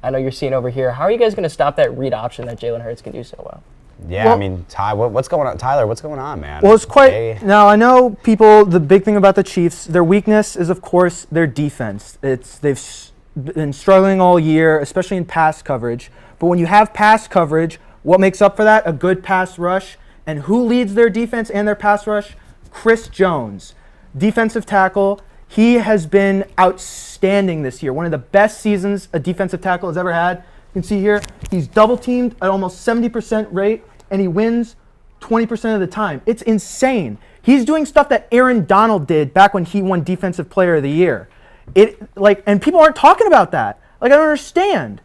I know you're seeing over here. How are you guys going to stop that read option that Jalen Hurts can do so well? Yeah, well, I mean, what's going on? Tyler, what's going on, man? Well, it's quite... Now, I know the big thing about the Chiefs, their weakness is, of course, their defense. They've been struggling all year, especially in pass coverage. But when you have pass coverage, what makes up for that? A good pass rush. And who leads their defense and their pass rush? Chris Jones, defensive tackle. He has been outstanding this year. One of the best seasons a defensive tackle has ever had. You can see here, he's double teamed at almost 70% rate, and he wins 20% of the time. It's insane. He's doing stuff that Aaron Donald did back when he won Defensive Player of the Year. And people aren't talking about that. Like, I don't understand.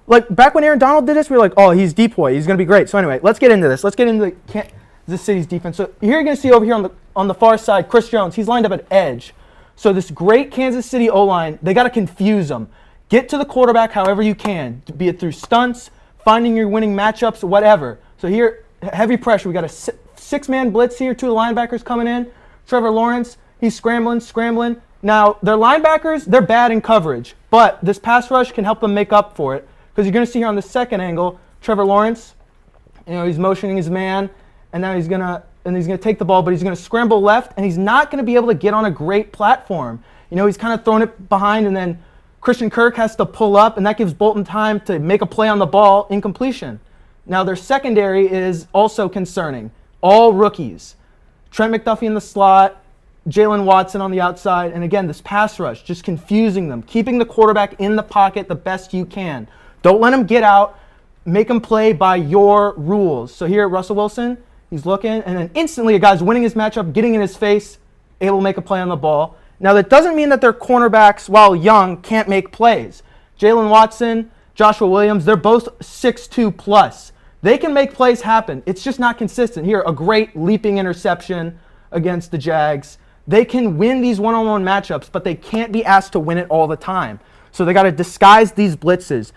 like back when Aaron Donald did this, we were like, oh, he's depoy. He's going to be great. So anyway, let's get into this. Let's get into Kansas City's defense. So here you're going to see over here on the far side, Chris Jones. He's lined up at edge. So this great Kansas City O-line, they got to confuse him. Get to the quarterback however you can, be it through stunts, finding your winning matchups, whatever. So here, heavy pressure. We got a six-man blitz here. 2 of the linebackers coming in. Trevor Lawrence, he's scrambling. Now, their linebackers, they're bad in coverage, but this pass rush can help them make up for it. Because you're going to see here on the second angle, Trevor Lawrence, he's motioning his man, and now he's going to take the ball, but he's going to scramble left, and he's not going to be able to get on a great platform. He's kind of throwing it behind, and then Christian Kirk has to pull up, and that gives Bolton time to make a play on the ball, incompletion. Now, their secondary is also concerning. All rookies. Trent McDuffie in the slot, Jalen Watson on the outside, and again, this pass rush, just confusing them, keeping the quarterback in the pocket the best you can. Don't let him get out. Make him play by your rules. So here, Russell Wilson, he's looking, and then instantly a guy's winning his matchup, getting in his face, able to make a play on the ball. Now, that doesn't mean that their cornerbacks, while young, can't make plays. Jalen Watson, Joshua Williams, they're both 6'2 plus. They can make plays happen. It's just not consistent. Here, a great leaping interception against the Jags. They can win these one-on-one matchups, but they can't be asked to win it all the time. So they got to disguise these blitzes.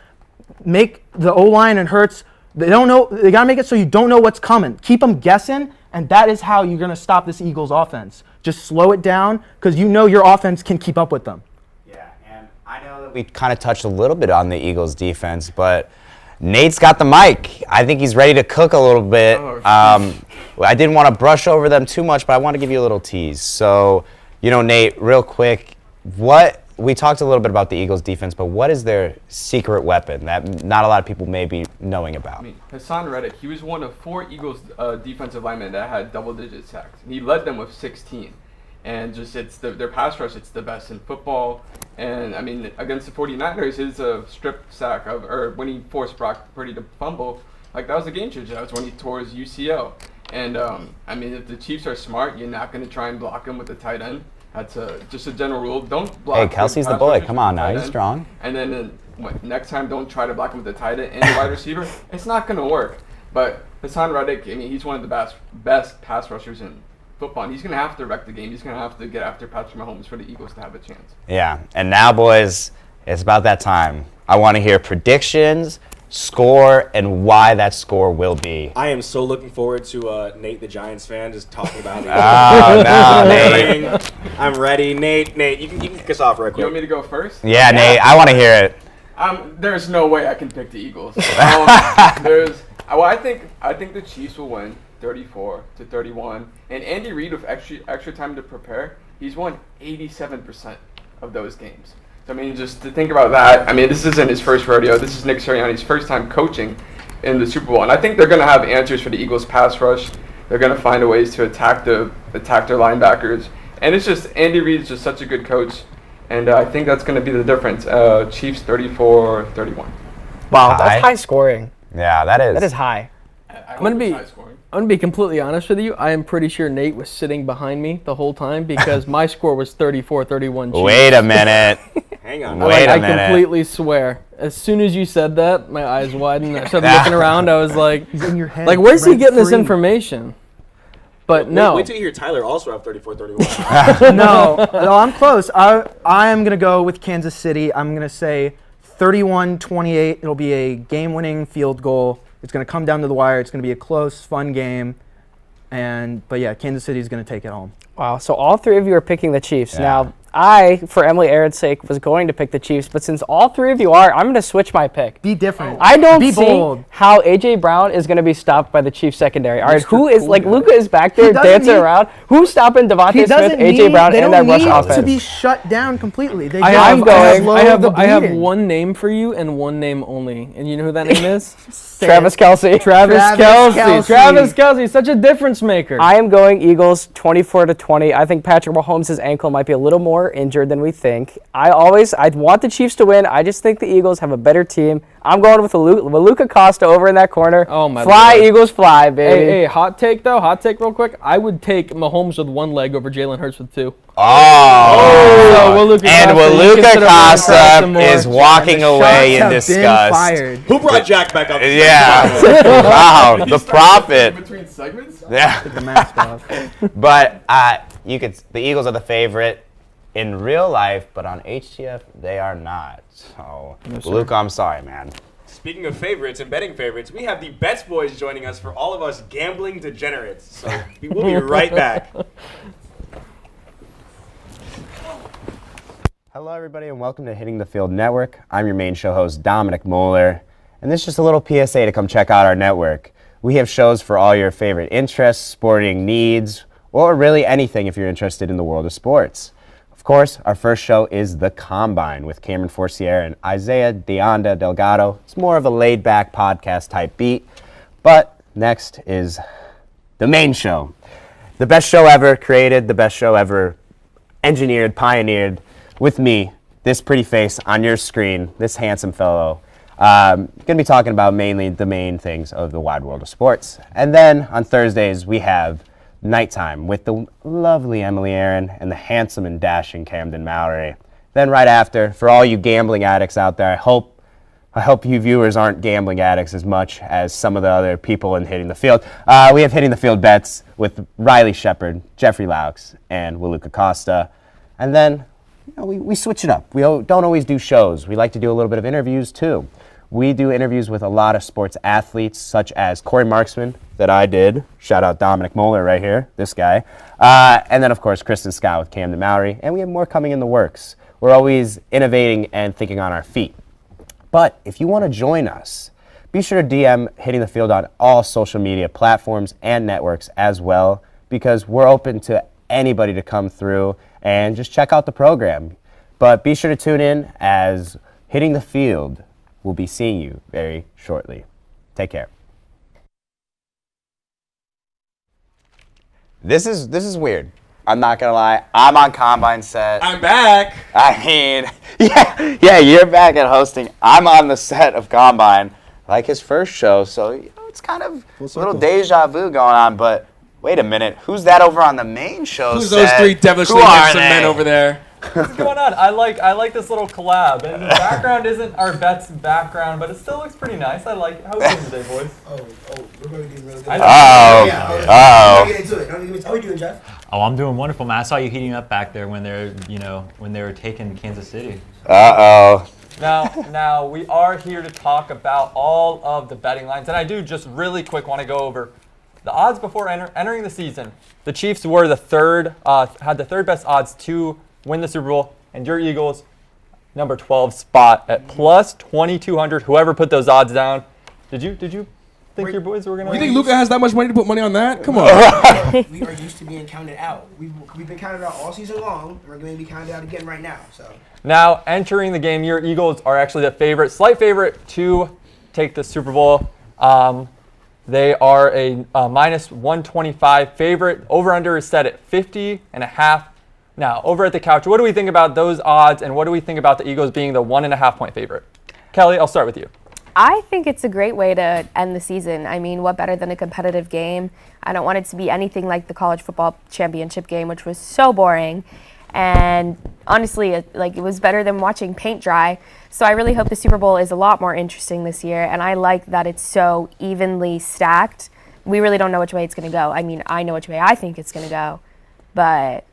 Make the O-line and Hurts, they don't know. They got to make it so you don't know what's coming. Keep them guessing, and that is how you're going to stop this Eagles offense. Just slow it down because your offense can keep up with them. Yeah, and I know that we kind of touched a little bit on the Eagles defense, but Nate's got the mic. I think he's ready to cook a little bit. I didn't want to brush over them too much, but I want to give you a little tease. So, Nate, real quick, we talked a little bit about the Eagles defense, but what is their secret weapon that not a lot of people may be knowing about? Hassan Reddick, he was one of 4 Eagles defensive linemen that had double-digit sacks. He led them with 16. And just their pass rush, it's the best in football. And, against the 49ers, his strip sack, or when he forced Brock Purdy to fumble, that was a game changer. That was when he tore his UCL. And, if the Chiefs are smart, you're not going to try and block him with the tight end. That's just a general rule. Don't block. Hey, Kelsey's the boy. Come on now. He's strong. And then next time, don't try to block him with the tight end and the wide receiver. It's not going to work. But Hassan Reddick, he's one of the best pass rushers in football. And he's going to have to wreck the game. He's going to have to get after Patrick Mahomes for the Eagles to have a chance. Yeah. And now, boys, it's about that time. I want to hear predictions, score, and why that score will be. I am so looking forward to Nate, the Giants fan, just talking about it. Oh, no, Nate. I'm ready. Nate, you can kick us off right quick. You want me to go first? Yeah, Nate, I want to hear it. There's no way I can pick the Eagles. I think the Chiefs will win 34-31. And Andy Reid, with extra time to prepare, he's won 87% of those games. So, just to think about that, this isn't his first rodeo. This is Nick Sirianni's first time coaching in the Super Bowl. And I think they're going to have answers for the Eagles' pass rush. They're going to find ways to attack their linebackers. And it's just, Andy Reid's just such a good coach. And I think that's going to be the difference. Chiefs 34-31. Wow, that's high scoring. Yeah, that is. That is high. I'm going to be completely honest with you. I am pretty sure Nate was sitting behind me the whole time because my score was 34-31 Chiefs. Wait a minute. Hang on. Wait a minute. I completely swear. As soon as you said that, my eyes widened. I started looking around. I was like, he's in your head. Where's he getting this information? But no. Wait till you hear Tyler also have 34-31. no, I'm close. I am going to go with Kansas City. I'm going to say 31-28. It'll be a game-winning field goal. It's going to come down to the wire. It's going to be a close, fun game. But yeah, Kansas City is going to take it home. Wow. So all 3 of you are picking the Chiefs. Yeah. Now, I, for Emily Aaron's sake, was going to pick the Chiefs, but since all 3 of you are, I'm going to switch my pick. Be different. I don't be see bold. how A.J. Brown is going to be stopped by the Chiefs secondary. All right, who is, Luka is back there dancing around. Who's stopping Devontae Smith, A.J. Brown, and that rush offense? To be shut down completely. I have one name for you and one name only. And you know who that name is? Travis Kelce. Travis Kelce, such a difference maker. I am going Eagles 24-20. I think Patrick Mahomes' ankle might be a little more more injured than we think. I want the Chiefs to win. I just think the Eagles have a better team. I'm going with Luka Costa over in that corner. Oh, my Fly, Lord. Eagles, fly, baby. Hey, hot take, though. Hot take real quick. I would take Mahomes with one leg over Jalen Hurts with two. Oh. And Waluka Costa is walking away in disgust. Who brought Jack back up? Yeah. Wow. The prophet. Between segments? Yeah. Take the mask off. But the Eagles are the favorite in real life, but on HTF they are not. So, Luke, I'm sorry, man. Speaking of favorites and betting favorites, we have the Bets Boys joining us for all of us gambling degenerates. So we will be right back. Hello, everybody, and welcome to Hitting the Field Network. I'm your main show host, Dominic Moeller, and this is just a little PSA to come check out our network. We have shows for all your favorite interests, sporting needs, or really anything if you're interested in the world of sports. Of course, our first show is The Combine with Cameron Forcier and Isaiah Deonda Delgado. It's more of a laid-back podcast type beat. But next is the main show. The best show ever created, the best show ever engineered, pioneered, with me, this pretty face on your screen, this handsome fellow. Going to be talking about mainly the main things of the wide world of sports. And then on Thursdays, we have Nighttime with the lovely Emily Aaron and the handsome and dashing Camden Mallory. Then right after, for all you gambling addicts out there, I hope you viewers aren't gambling addicts as much as some of the other people in Hitting the Field. We have Hitting the Field bets with Riley Shepard, Jeffrey Laux, and Waluka Costa. And then we switch it up. We don't always do shows. We like to do a little bit of interviews too. We do interviews with a lot of sports athletes, such as Corey Marksman, that I did. Shout out Dominic Moeller right here, this guy. And then, of course, Kristen Scott with Camden Mallory. And we have more coming in the works. We're always innovating and thinking on our feet. But if you want to join us, be sure to DM Hitting the Field on all social media platforms and networks as well, because we're open to anybody to come through and just check out the program. But be sure to tune in, as Hitting the Field will be seeing you very shortly. Take care. This is weird. I'm not gonna lie. I'm on Combine set. I'm back. I mean, yeah, you're back at hosting. I'm on the set of Combine, like his first show, so it's kind of a little deja vu going on. But wait a minute, who's that over on the main show? Who's set? those three devilishly handsome men over there? What's going on? I like this little collab, and the background isn't our Bet's background, but it still looks pretty nice. I like it. How are we doing today, boys? We're going to do really good. Uh-oh. Get into it. How are you doing, Jeff? Oh, I'm doing wonderful, man. I saw you heating up back there when they were taking Kansas City. Uh-oh. Now we are here to talk about all of the betting lines, and I do just really quick want to go over the odds before entering the season. The Chiefs were the had the third best odds to win the Super Bowl, and your Eagles, number 12 spot at plus 2,200. Whoever put those odds down, did you think your boys were gonna? You think Luka has that much money to put money on that? Come on. We are used to being counted out. We've been counted out all season long, and we're going to be counted out again right now. So Now entering the game, your Eagles are actually the slight favorite to take the Super Bowl. They are a minus 125 favorite. Over/under is set at 50.5. Now, over at the couch, what do we think about those odds, and what do we think about the Eagles being the 1.5 point favorite? Kelly, I'll start with you. I think it's a great way to end the season. I mean, what better than a competitive game? I don't want it to be anything like the college football championship game, which was so boring. And honestly, it was better than watching paint dry. So I really hope the Super Bowl is a lot more interesting this year. And I like that it's so evenly stacked. We really don't know which way it's going to go. I mean, I know which way I think it's going to go, but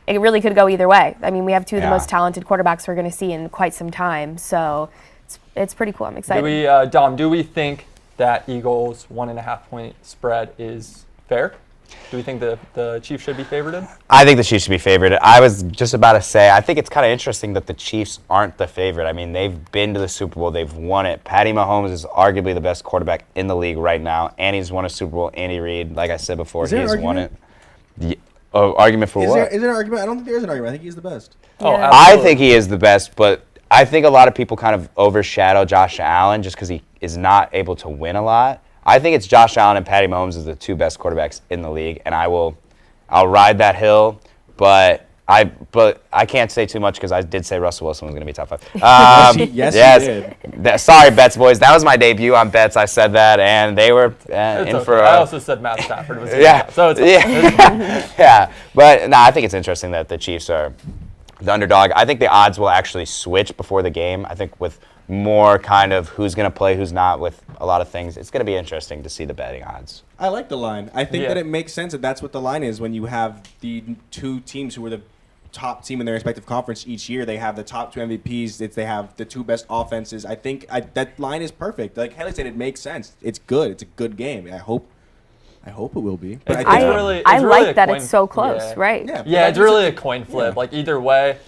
it really could go either way. I mean, we have two of the most talented quarterbacks we're going to see in quite some time. So it's pretty cool. I'm excited. Dom, do we think that Eagles 1.5 point spread is fair? Do we think the Chiefs should be favored? I think the Chiefs should be favored. I was just about to say, I think it's kind of interesting that the Chiefs aren't the favorite. I mean, they've been to the Super Bowl. They've won it. Patty Mahomes is arguably the best quarterback in the league right now, and he's won a Super Bowl. Andy Reid, like I said before, he has won it. Argument for what? Is there an argument? I don't think there is an argument. I think he's the best. Yeah. I think he is the best, but I think a lot of people kind of overshadow Josh Allen just because he is not able to win a lot. I think it's Josh Allen and Patty Mahomes as the two best quarterbacks in the league, and I'll ride that hill, but But I can't say too much because I did say Russell Wilson was going to be top 5. Yes, you did. Sorry, Bets boys. That was my debut on Bets. I said that, and they were in okay. for. I also said Matt Stafford was Yeah. so it's yeah. But no, I think it's interesting that the Chiefs are the underdog. I think the odds will actually switch before the game. I think with more kind of who's going to play, who's not, with a lot of things, it's going to be interesting to see the betting odds. I like the line. I think that it makes sense that that's what the line is when you have the two teams who are the top team in their respective conference each year. They have the top 2 MVPs. They have the 2 best offenses. I think that line is perfect. Like Haley said, it makes sense. It's good. It's a good game. I hope it will be. But I like that it's so close, right? Yeah, it's really a coin flip. Like either way,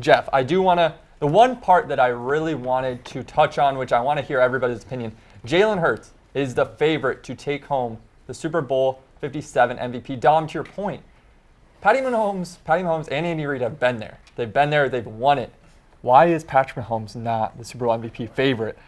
Jeff, I do want to. The one part that I really wanted to touch on, which I want to hear everybody's opinion, Jalen Hurts is the favorite to take home the Super Bowl 57 MVP. Dom, to your point, Patty Mahomes and Andy Reid have been there. They've been there. They've won it. Why is Patrick Mahomes not the Super Bowl MVP favorite?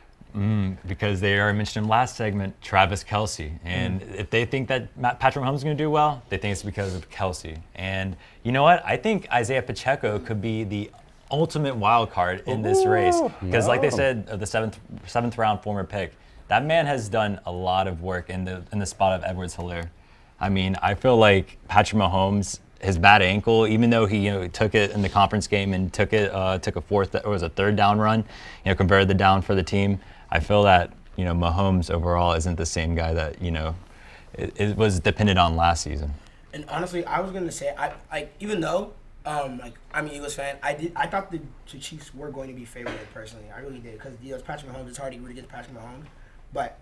Because they already mentioned in last segment, Travis Kelce. And if they think that Patrick Mahomes is going to do well, they think it's because of Kelce. And you know what? I think Isaiah Pacheco could be the ultimate wild card in this race. Because like they said, the seventh round former pick, that man has done a lot of work in the spot of Edwards-Helaire. I mean, I feel like Patrick Mahomes, his bad ankle, even though he took it in the conference game and took a third down run, converted the down for the team. I feel that Mahomes overall isn't the same guy that it was dependent on last season. And honestly, I was gonna say even though I'm an Eagles fan, I thought the Chiefs were going to be favored personally. I really did because it's Patrick Mahomes. It's hard to root against Patrick Mahomes. But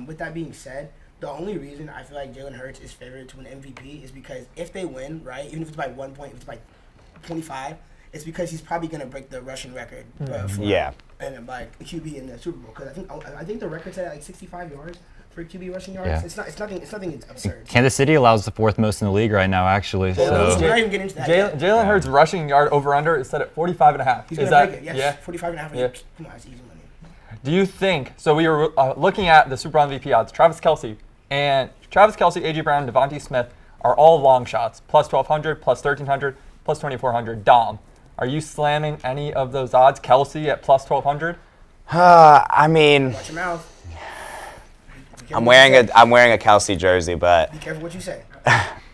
with that being said, the only reason I feel like Jalen Hurts is favored to an MVP is because if they win, right, even if it's by 1 point, if it's by 25, it's because he's probably going to break the rushing record and by QB in the Super Bowl. Because I think the record said like 65 yards for QB rushing yards. Yeah. It's nothing absurd. Kansas City allows the 4th most in the league right now, actually. So we're not even getting into that. Jalen Hurts rushing yard over under is set at 45.5. He's going to break it. Yes, 45.5. Yeah. Come on, it's easy money. Do you think, so we were looking at the Super Bowl MVP odds, Travis Kelce, A.J. Brown, Devontae Smith are all long shots, plus 1,200, plus 1,300, plus 2,400. Dom, are you slamming any of those odds? Kelce at plus 1,200? I mean, watch your mouth. I'm wearing a Kelce jersey, but be careful what you say.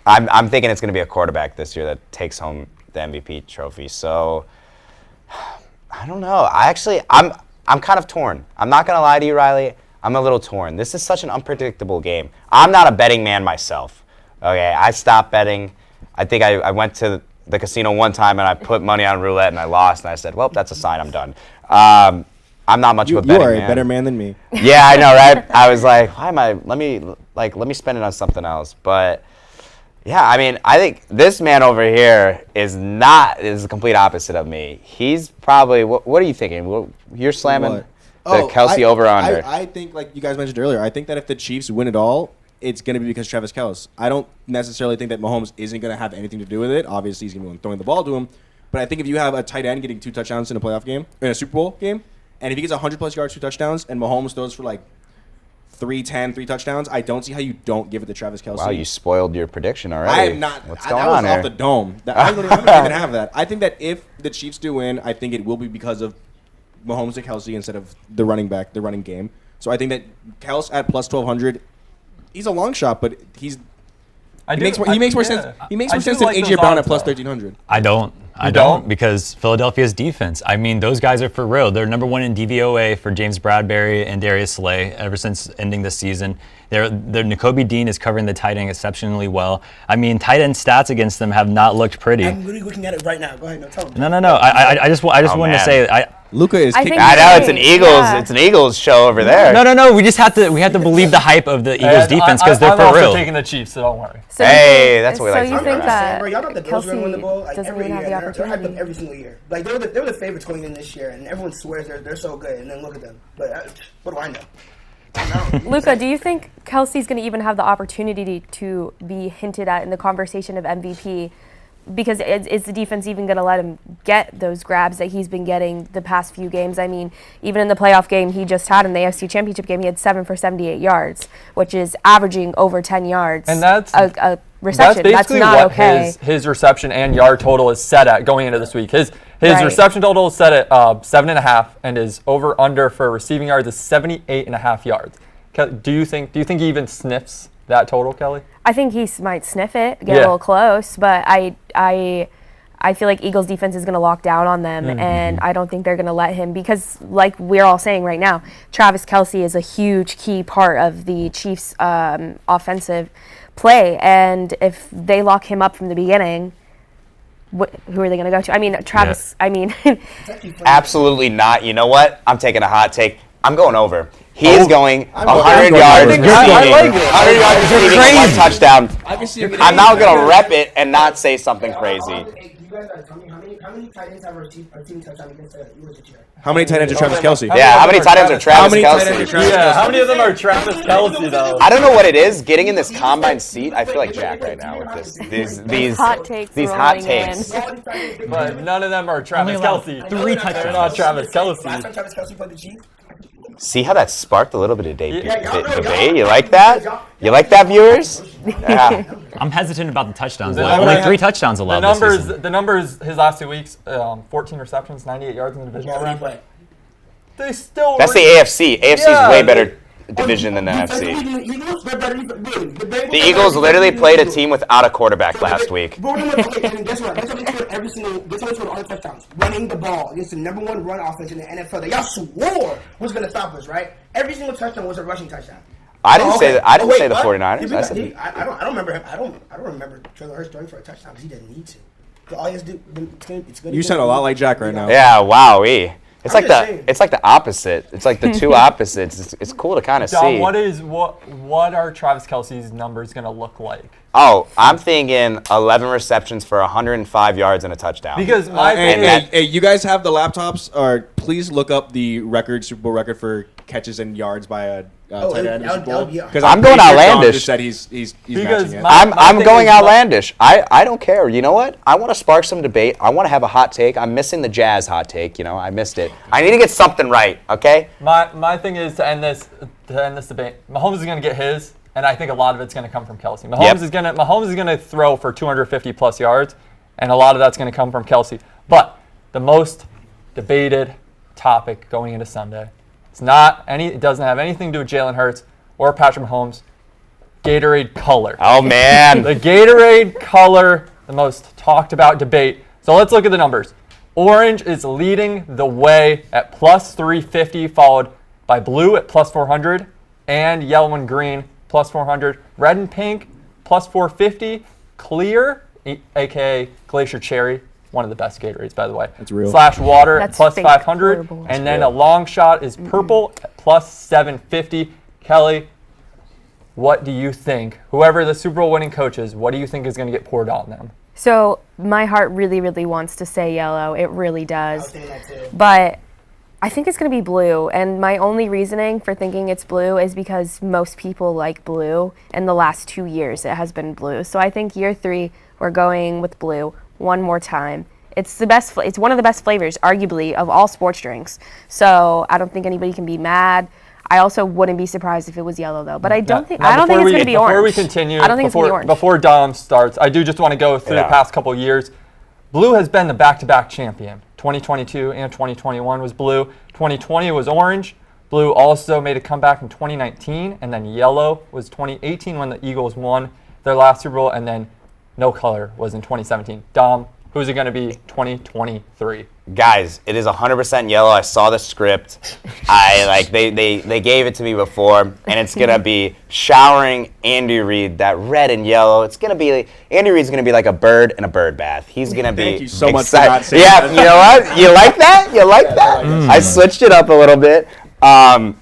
I'm thinking it's going to be a quarterback this year that takes home the MVP trophy. So I don't know. I'm kind of torn. I'm not going to lie to you, Riley. I'm a little torn. This is such an unpredictable game. I'm not a betting man myself. Okay, I stopped betting. I think I went to the casino one time and I put money on roulette and I lost and I said, well, that's a sign I'm done. I'm not much of a betting man. You are a better man than me. Yeah, I know, right? I was like, why am I? Let me spend it on something else. But yeah, I mean, I think this man over here is the complete opposite of me. He's probably. What are you thinking? You're slamming the Kelce over under. I think, like you guys mentioned earlier, I think that if the Chiefs win it all, it's going to be because Travis Kelce. I don't necessarily think that Mahomes isn't going to have anything to do with it. Obviously, he's going to be throwing the ball to him. But I think if you have a tight end getting 2 touchdowns in a playoff game, in a Super Bowl game, and if he gets 100-plus yards, 2 touchdowns, and Mahomes throws for like 310, 3 touchdowns, I don't see how you don't give it to Travis Kelce. Wow, you spoiled your prediction already. I am not. What's that going was on off here? the dome. I don't even have that. I think that if the Chiefs do win, I think it will be because of Mahomes to Kelce instead of the running game. So I think that Kelce at plus 1,200, he's a long shot, but he makes more sense. He makes more sense than A.J. Brown at plus 1,300. I don't because Philadelphia's defense. I mean, those guys are for real. They're number 1 in DVOA for James Bradbury and Darius Slay ever since ending the season. N'Kobe Dean is covering the tight end exceptionally well. I mean, tight end stats against them have not looked pretty. I'm literally looking at it right now. Go ahead, tell me. No. I just wanted to say Luka is kicking. I know it's an Eagles. Yeah. It's an Eagles show over there. No. We just have to believe the hype of the Eagles defense because they're for real. I'm also taking the Chiefs, so don't worry. So that's what we like. So you think that y'all thought the Bills were going to win the Ball like doesn't every even year? have the They're hyped opportunity up every single year. Like they were the favorites going in this year, and everyone swears they're so good, and then look at them. But what do I know? Luka, do you think Kelce's going to even have the opportunity to be hinted at in the conversation of MVP? Because is the defense even going to let him get those grabs that he's been getting the past few games? I mean, even in the playoff game he just had in the AFC Championship game, he had 7 for 78 yards, which is averaging over 10 yards and that's a reception. That's That's basically not what okay. his reception and yard total is set at going into this week. His Right. reception total is set at 7.5, and his over under for receiving yards is 78.5 yards. Do you think he even sniffs that total, Kelly? I think he might sniff it, get a Yeah. little close, but I feel like Eagles defense is going to lock down on them, and I don't think they're going to let him because, like we're all saying right now, Travis Kelce is a huge key part of the Chiefs' offensive play, and if they lock him up from the beginning, who are they going to go to? I mean, Travis. Yeah. I mean, absolutely not. You know what? I'm taking a hot take. I'm going over. He is going 100 yards receiving, 100 yards receiving, 1 touchdown. I'm now going to rep it and not say something crazy. How many tight ends have received a team touchdown against the Eagles this year? How many tight ends are Travis Kelce? Yeah, how many tight ends are Travis Kelce? Yeah, how many of them are Travis Kelce though? I don't know what it is. Getting in this combine seat, I feel like Jack right now with these hot takes. These hot takes. But none of them are Travis Kelce. 3 touchdowns. They're not Travis Kelce. Last time Travis Kelce played the Chiefs. See how that sparked a little bit of debate? You like that? You like that, viewers? Yeah. I'm hesitant about the touchdowns. Only 3 touchdowns allowed this season. The numbers his last 2 weeks, 14 receptions, 98 yards in the divisional round. They still. That's the AFC. AFC is way better division than the NFC. The Eagles literally played a team without a quarterback last week. And guess what? Guess what they scored every single. Guess what they scored all the touchdowns? Running the ball against the #1 run offense in the NFL that y'all swore was going to stop us, right? Every single touchdown was a rushing touchdown. I didn't say that. I didn't say the 49ers. I don't remember him. I don't remember Jalen Hurts throwing for a touchdown because he didn't need to. So all he has to do, it's good. You sound a lot like Jack right now. Yeah, wowee. It's like the opposite. It's like the two opposites. It's cool to kind of see. What are Travis Kelce's numbers going to look like? Oh, I'm thinking 11 receptions for 105 yards and a touchdown. Because hey, you guys have the laptops, or please look up the Super Bowl record for catches and yards by a tight end in the Super Bowl. Because I'm going outlandish. Said he's matching it. I'm going outlandish. I don't care. You know what? I want to spark some debate. I want to have a hot take. I'm missing the Jazz hot take. You know, I missed it. I need to get something right. Okay. My thing is to end this debate. Mahomes is going to get his, and I think a lot of it's going to come from Kelce. Mahomes is going to throw for 250 plus yards, and a lot of that's going to come from Kelce. But the most debated topic going into Sunday. It doesn't have anything to do with Jalen Hurts or Patrick Mahomes. Gatorade color. Oh, man. The Gatorade color, the most talked about debate. So let's look at the numbers. Orange is leading the way at plus 350, followed by blue at plus 400, and yellow and green plus 400. Red and pink plus 450. Clear, a.k.a. Glacier Cherry, one of the best Gatorades, by the way. That's real. / water That's at plus fake. 500. Horrible. And then a long shot is purple at plus 750. Kelly, what do you think? Whoever the Super Bowl winning coach is, what do you think is going to get poured on them? So my heart really, really wants to say yellow. It really does. But I think it's going to be blue. And my only reasoning for thinking it's blue is because most people like blue. In the last 2 years, it has been blue. So I think year 3, we're going with blue one more time. It's the best. It's one of the best flavors, arguably, of all sports drinks. So I don't think anybody can be mad. I also wouldn't be surprised if it was yellow, though. But I don't think it's going to be orange. Before we continue, I don't think it's going to be orange. Before Dom starts, I do just want to go through the past couple years. Blue has been the back-to-back champion. 2022 and 2021 was blue. 2020 was orange. Blue also made a comeback in 2019, and then yellow was 2018 when the Eagles won their last Super Bowl, and then no color was in 2017. Dom, who's it going to be 2023? Guys, it is 100% yellow. I saw the script. They gave it to me before, and it's gonna be showering Andy Reid that red and yellow. It's gonna be Andy Reid's gonna be like a bird in a bird bath. He's gonna be. Thank you so much for not saying that. You know what? You like that? You like that? I switched it up a little bit. No,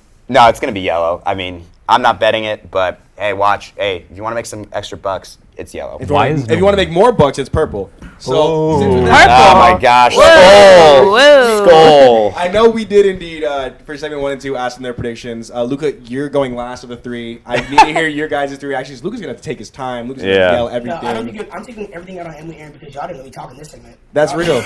it's gonna be yellow. I mean, I'm not betting it, but hey, watch. Hey, if you want to make some extra bucks, it's yellow. If you want to make more bucks, it's purple. So, since with Oh that- my gosh. Whoa. Skull. I know we did indeed, for segment 1 and 2, ask them their predictions. Luca, you're going last of the 3. I need to hear your guys' 3 reactions. Luca's going to take his time. Luca's going to yell No, I don't everything. think I'm taking everything out on Emily Aaron because y'all didn't really talk in this segment. That's real.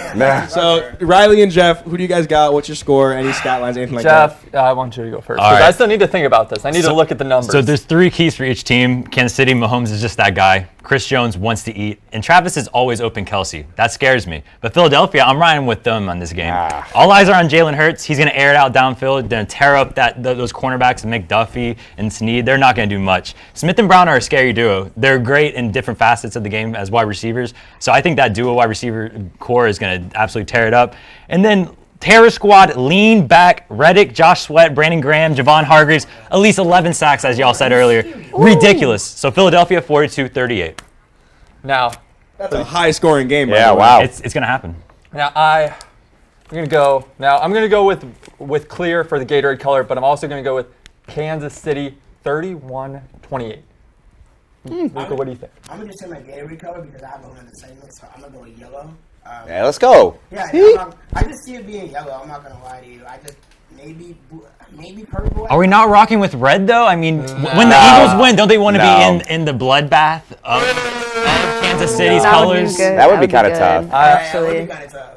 So, Riley and Jeff, who do you guys got? What's your score? Any stat lines, anything like that? Jeff, I want you to go first. All 'Cause right. I still need to think about this. I need to look at the numbers. So there's 3 keys for each team. Kansas City, Mahomes is just that guy. Chris Jones wants to eat. And Travis is always open Kelsey. That scares me. But Philadelphia, I'm riding with them on this game. All eyes are on Jalen Hurts. He's going to air it out downfield. Going to tear up those cornerbacks, McDuffie and Snead. They're not going to do much. Smith and Brown are a scary duo. They're great in different facets of the game as wide receivers. So I think that duo wide receiver core is going to absolutely tear it up. And then terror squad, lean back, Reddick, Josh Sweat, Brandon Graham, Javon Hargreaves, at least 11 sacks, as y'all said earlier. Ridiculous. So Philadelphia 42-38. Now, that's a high-scoring game. Yeah, wow. It's going to happen. Now I'm gonna go with clear for the Gatorade color, but I'm also gonna go with Kansas City 31-28. Luca, what do you think? I'm gonna just say my Gatorade color because I have one in the segment, so I'm gonna go with yellow. Yeah, let's go. Yeah, I just see it being yellow. I'm not gonna lie to you. I just maybe purple. Are we not rocking with red, though? I mean, when the Eagles win, don't they want to be in the bloodbath of Kansas City's colors? That would be kind of tough. Actually,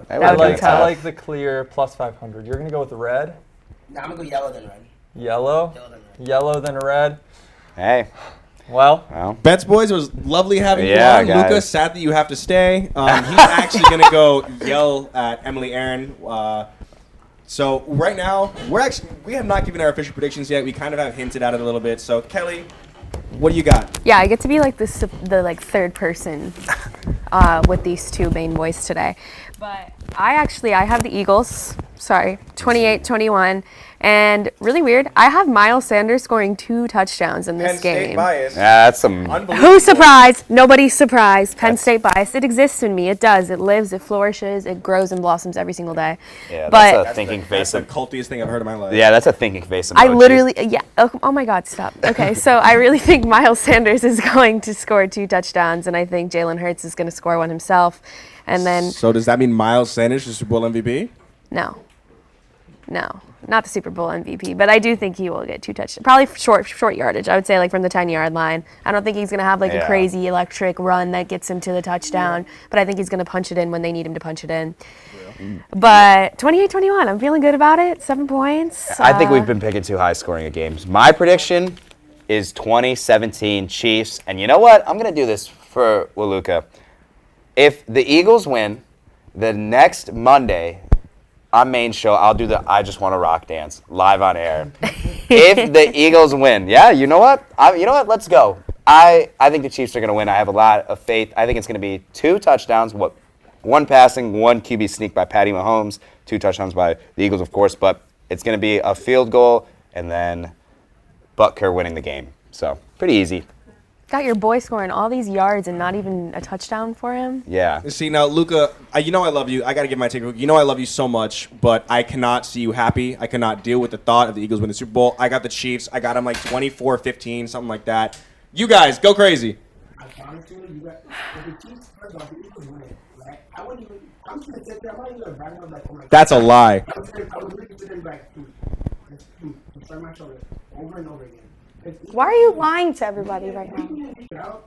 I like the clear plus 500. You're gonna go with the red? No, I'm gonna go yellow then red. Yellow? Yellow then red. Hey. Well, Bets, boys, it was lovely having you Yeah, on. guys. Luca, sad that you have to stay. He's actually going to go yell at Emily Aaron. So right now, we have not given our official predictions yet. We kind of have hinted at it a little bit. So Kelly, what do you got? Yeah, I get to be like the third person with these 2 main boys today. But I have the Eagles. Sorry, 28-21. And really weird, I have Miles Sanders scoring 2 touchdowns in this game. Bias. Yeah, that's some. Who's surprised? Nobody's surprised. Penn State bias. It exists in me. It does. It lives. It flourishes. It grows and blossoms every single day. Yeah, but that's a thinking face. That's the cultiest thing I've heard in my life. Yeah, that's a thinking face. I literally, yeah. Oh my God, stop. Okay, so I really think Miles Sanders is going to score 2 touchdowns, and I think Jalen Hurts is going to score 1 himself. And then. So does that mean Miles Sanders is Super Bowl MVP? No, not the Super Bowl MVP, but I do think he will get 2 touchdowns. Probably short yardage. I would say like from the 10-yard line. I don't think he's going to have like a crazy electric run that gets him to the touchdown, but I think he's going to punch it in when they need him to punch it in. But 28-21, I'm feeling good about it. 7 points. I think we've been picking too high scoring of games. My prediction is 2017 Chiefs. And you know what? I'm going to do this for Waluka. If the Eagles win, the next Monday on main show, I'll do the I Just Want to Rock dance live on air. If the Eagles win, you know what? Let's go. I think the Chiefs are going to win. I have a lot of faith. I think it's going to be 2 touchdowns, 1 passing, 1 QB sneak by Patty Mahomes, 2 touchdowns by the Eagles, of course, but it's going to be a field goal and then Butker winning the game. So pretty easy. Got your boy scoring all these yards and not even a touchdown for him. Yeah. See, now, Luca, I love you. I got to give my take. You know I love you so much, but I cannot see you happy. I cannot deal with the thought of the Eagles winning the Super Bowl. I got the Chiefs. I got them like 24-15, something like that. You guys, go crazy. That's a lie. Why are you lying to everybody right now?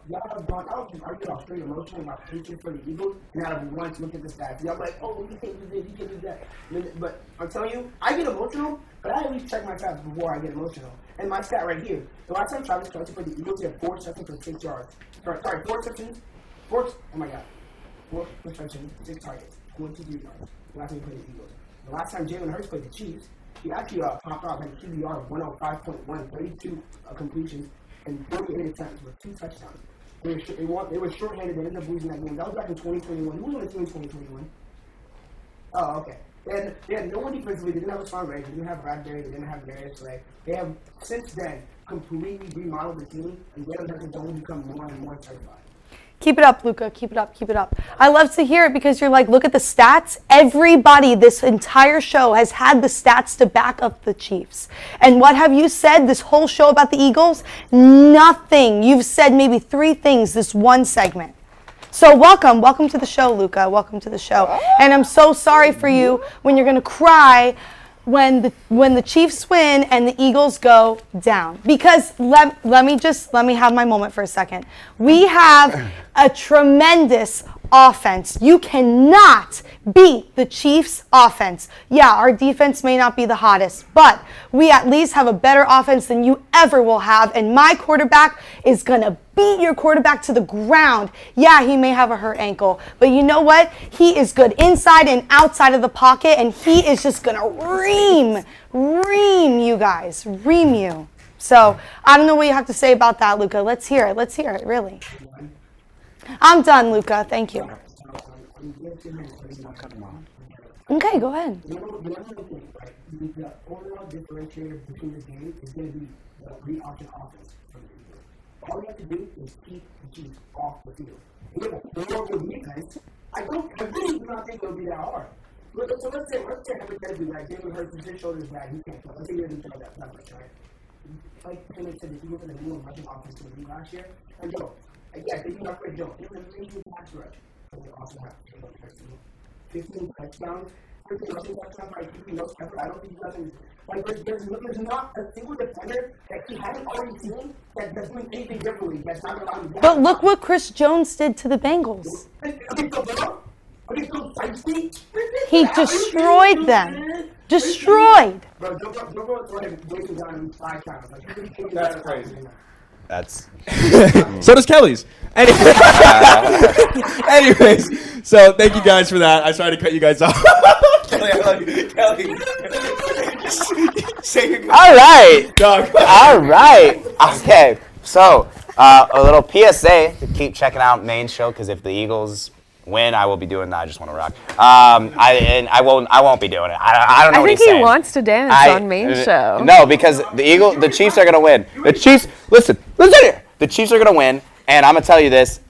Y'all have gone out and argued about pretty emotional about hatred for the Eagles. Now we want to look at the stats. Y'all like, oh, you can't do this, you can't do that. But I'm telling you, I get emotional, but I at least check my stats before I get emotional. And my stat right here, the last time Travis Kelce for the Eagles, he had 4 receptions for 6 yards. Sorry, 4 receptions. Oh my God. 4 receptions, 6 targets, 23 yards. The last time he played the Eagles. The last time Jalen Hurts played the Chiefs, he actually popped off at a QBR of 105.1, 32 completions, and 48 attempts with 2 touchdowns. They were shorthanded. They ended up losing that game. That was back in 2021. Who was on the team in 2021? Oh, okay. They had no one defensively. They didn't have a strong range. They didn't have Bradbury. They didn't have Darius Slay. They have, since then, completely remodeled the team, and Jalen Hurts has only become more and more certified. Keep it up, Luca. Keep it up. Keep it up. I love to hear it because you're like, look at the stats. Everybody this entire show has had the stats to back up the Chiefs. And what have you said this whole show about the Eagles? Nothing. You've said maybe 3 things this one segment. So welcome to the show, Luca. Welcome to the show. And I'm so sorry for you when you're gonna cry when the Chiefs win and the Eagles go down. Because let me have my moment for a second. We have a tremendous offense. You cannot beat the Chiefs offense. Yeah, our defense may not be the hottest, but we at least have a better offense than you ever will have, and my quarterback is gonna beat your quarterback to the ground. Yeah, he may have a hurt ankle, but you know what? He is good inside and outside of the pocket, and he is just gonna ream you guys, ream you. So I don't know what you have to say about that, Luca. Let's hear it, really. I'm done, Luca. Thank you. Okay, go ahead. The overall differentiator between this game is going to be the read-option offense. All you have to do is keep the Chiefs off the field. We have a horrible defense. I really do not think it'll be that hard. So let's say hypothetically, like Jalen Hurts, his shoulder's bad, he can't play. Let's say he doesn't throw that much, right? Like Timmy said, he was in the middle of rushing offense to the league last year. And Joe, yes, they do not play Joe. He was an amazing pass rush. But they also have 15 touchdowns. 15 rushing touchdowns by keeping those covered. I don't think he doesn't. Like, there's not a single defender that he hasn't already seen that does doing anything differently. That's not allowed to do. But look what Chris Jones did to the Bengals. He destroyed them. Destroyed. That's crazy. That's so does Kelly's. Anyways, so thank you guys for that. I tried to cut you guys off. Kelly, I love you. Kelly. All right. Dog. All right. Okay. So a little PSA to keep checking out main show, because if the Eagles win, I will be doing that. I just want to rock. I won't be doing it. I don't know what he's saying. I think he wants to dance on main show. No, because the Chiefs are gonna win. The Chiefs. Listen here. The Chiefs are gonna win, and I'm gonna tell you this.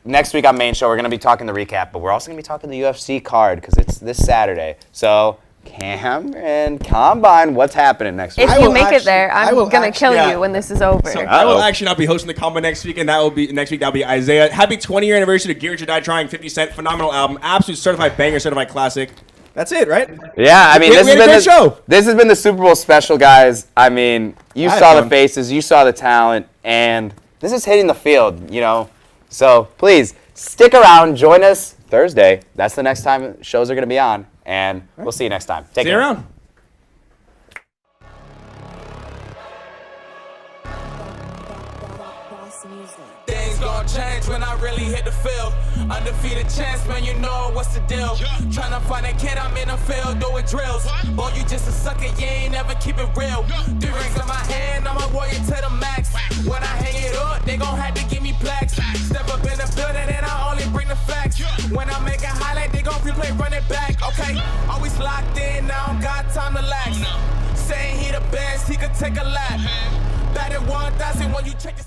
Next week on main show, we're gonna be talking the recap, but we're also gonna be talking the UFC card because it's this Saturday. So Cam and Combine, what's happening next week? If you make it there, I'm gonna kill you when this is over. So I will actually not be hosting the Combine next week, and that will be next week. That'll be Isaiah. Happy 20-year anniversary to Gear to Die Trying. 50 Cent, phenomenal album, absolute certified banger, certified classic. That's it, right? Yeah, I mean, this has been the Super Bowl special, guys. I mean, you saw the faces, you saw the talent, and this is hitting the field, you know. So please stick around, join us Thursday. That's the next time shows are going to be on, and we'll see you next time. Take care. See you around. Things gon' change when I really hit the field. Undefeated champs, man, you know what's the deal. Tryna find a kid, I'm in the field doing drills. Boy, you just a sucker, you ain't never keep it real. 3 rings in my hand, I'm a warrior to the max. When I hang it up, they gon' have to give me plaques. Step up in the building and I only bring the facts. When I make a highlight, they gon' replay, run it back. Okay, always locked in, now I don't got time to lax. Saying he the best, he could take a lap. Batted 1,000 when you check the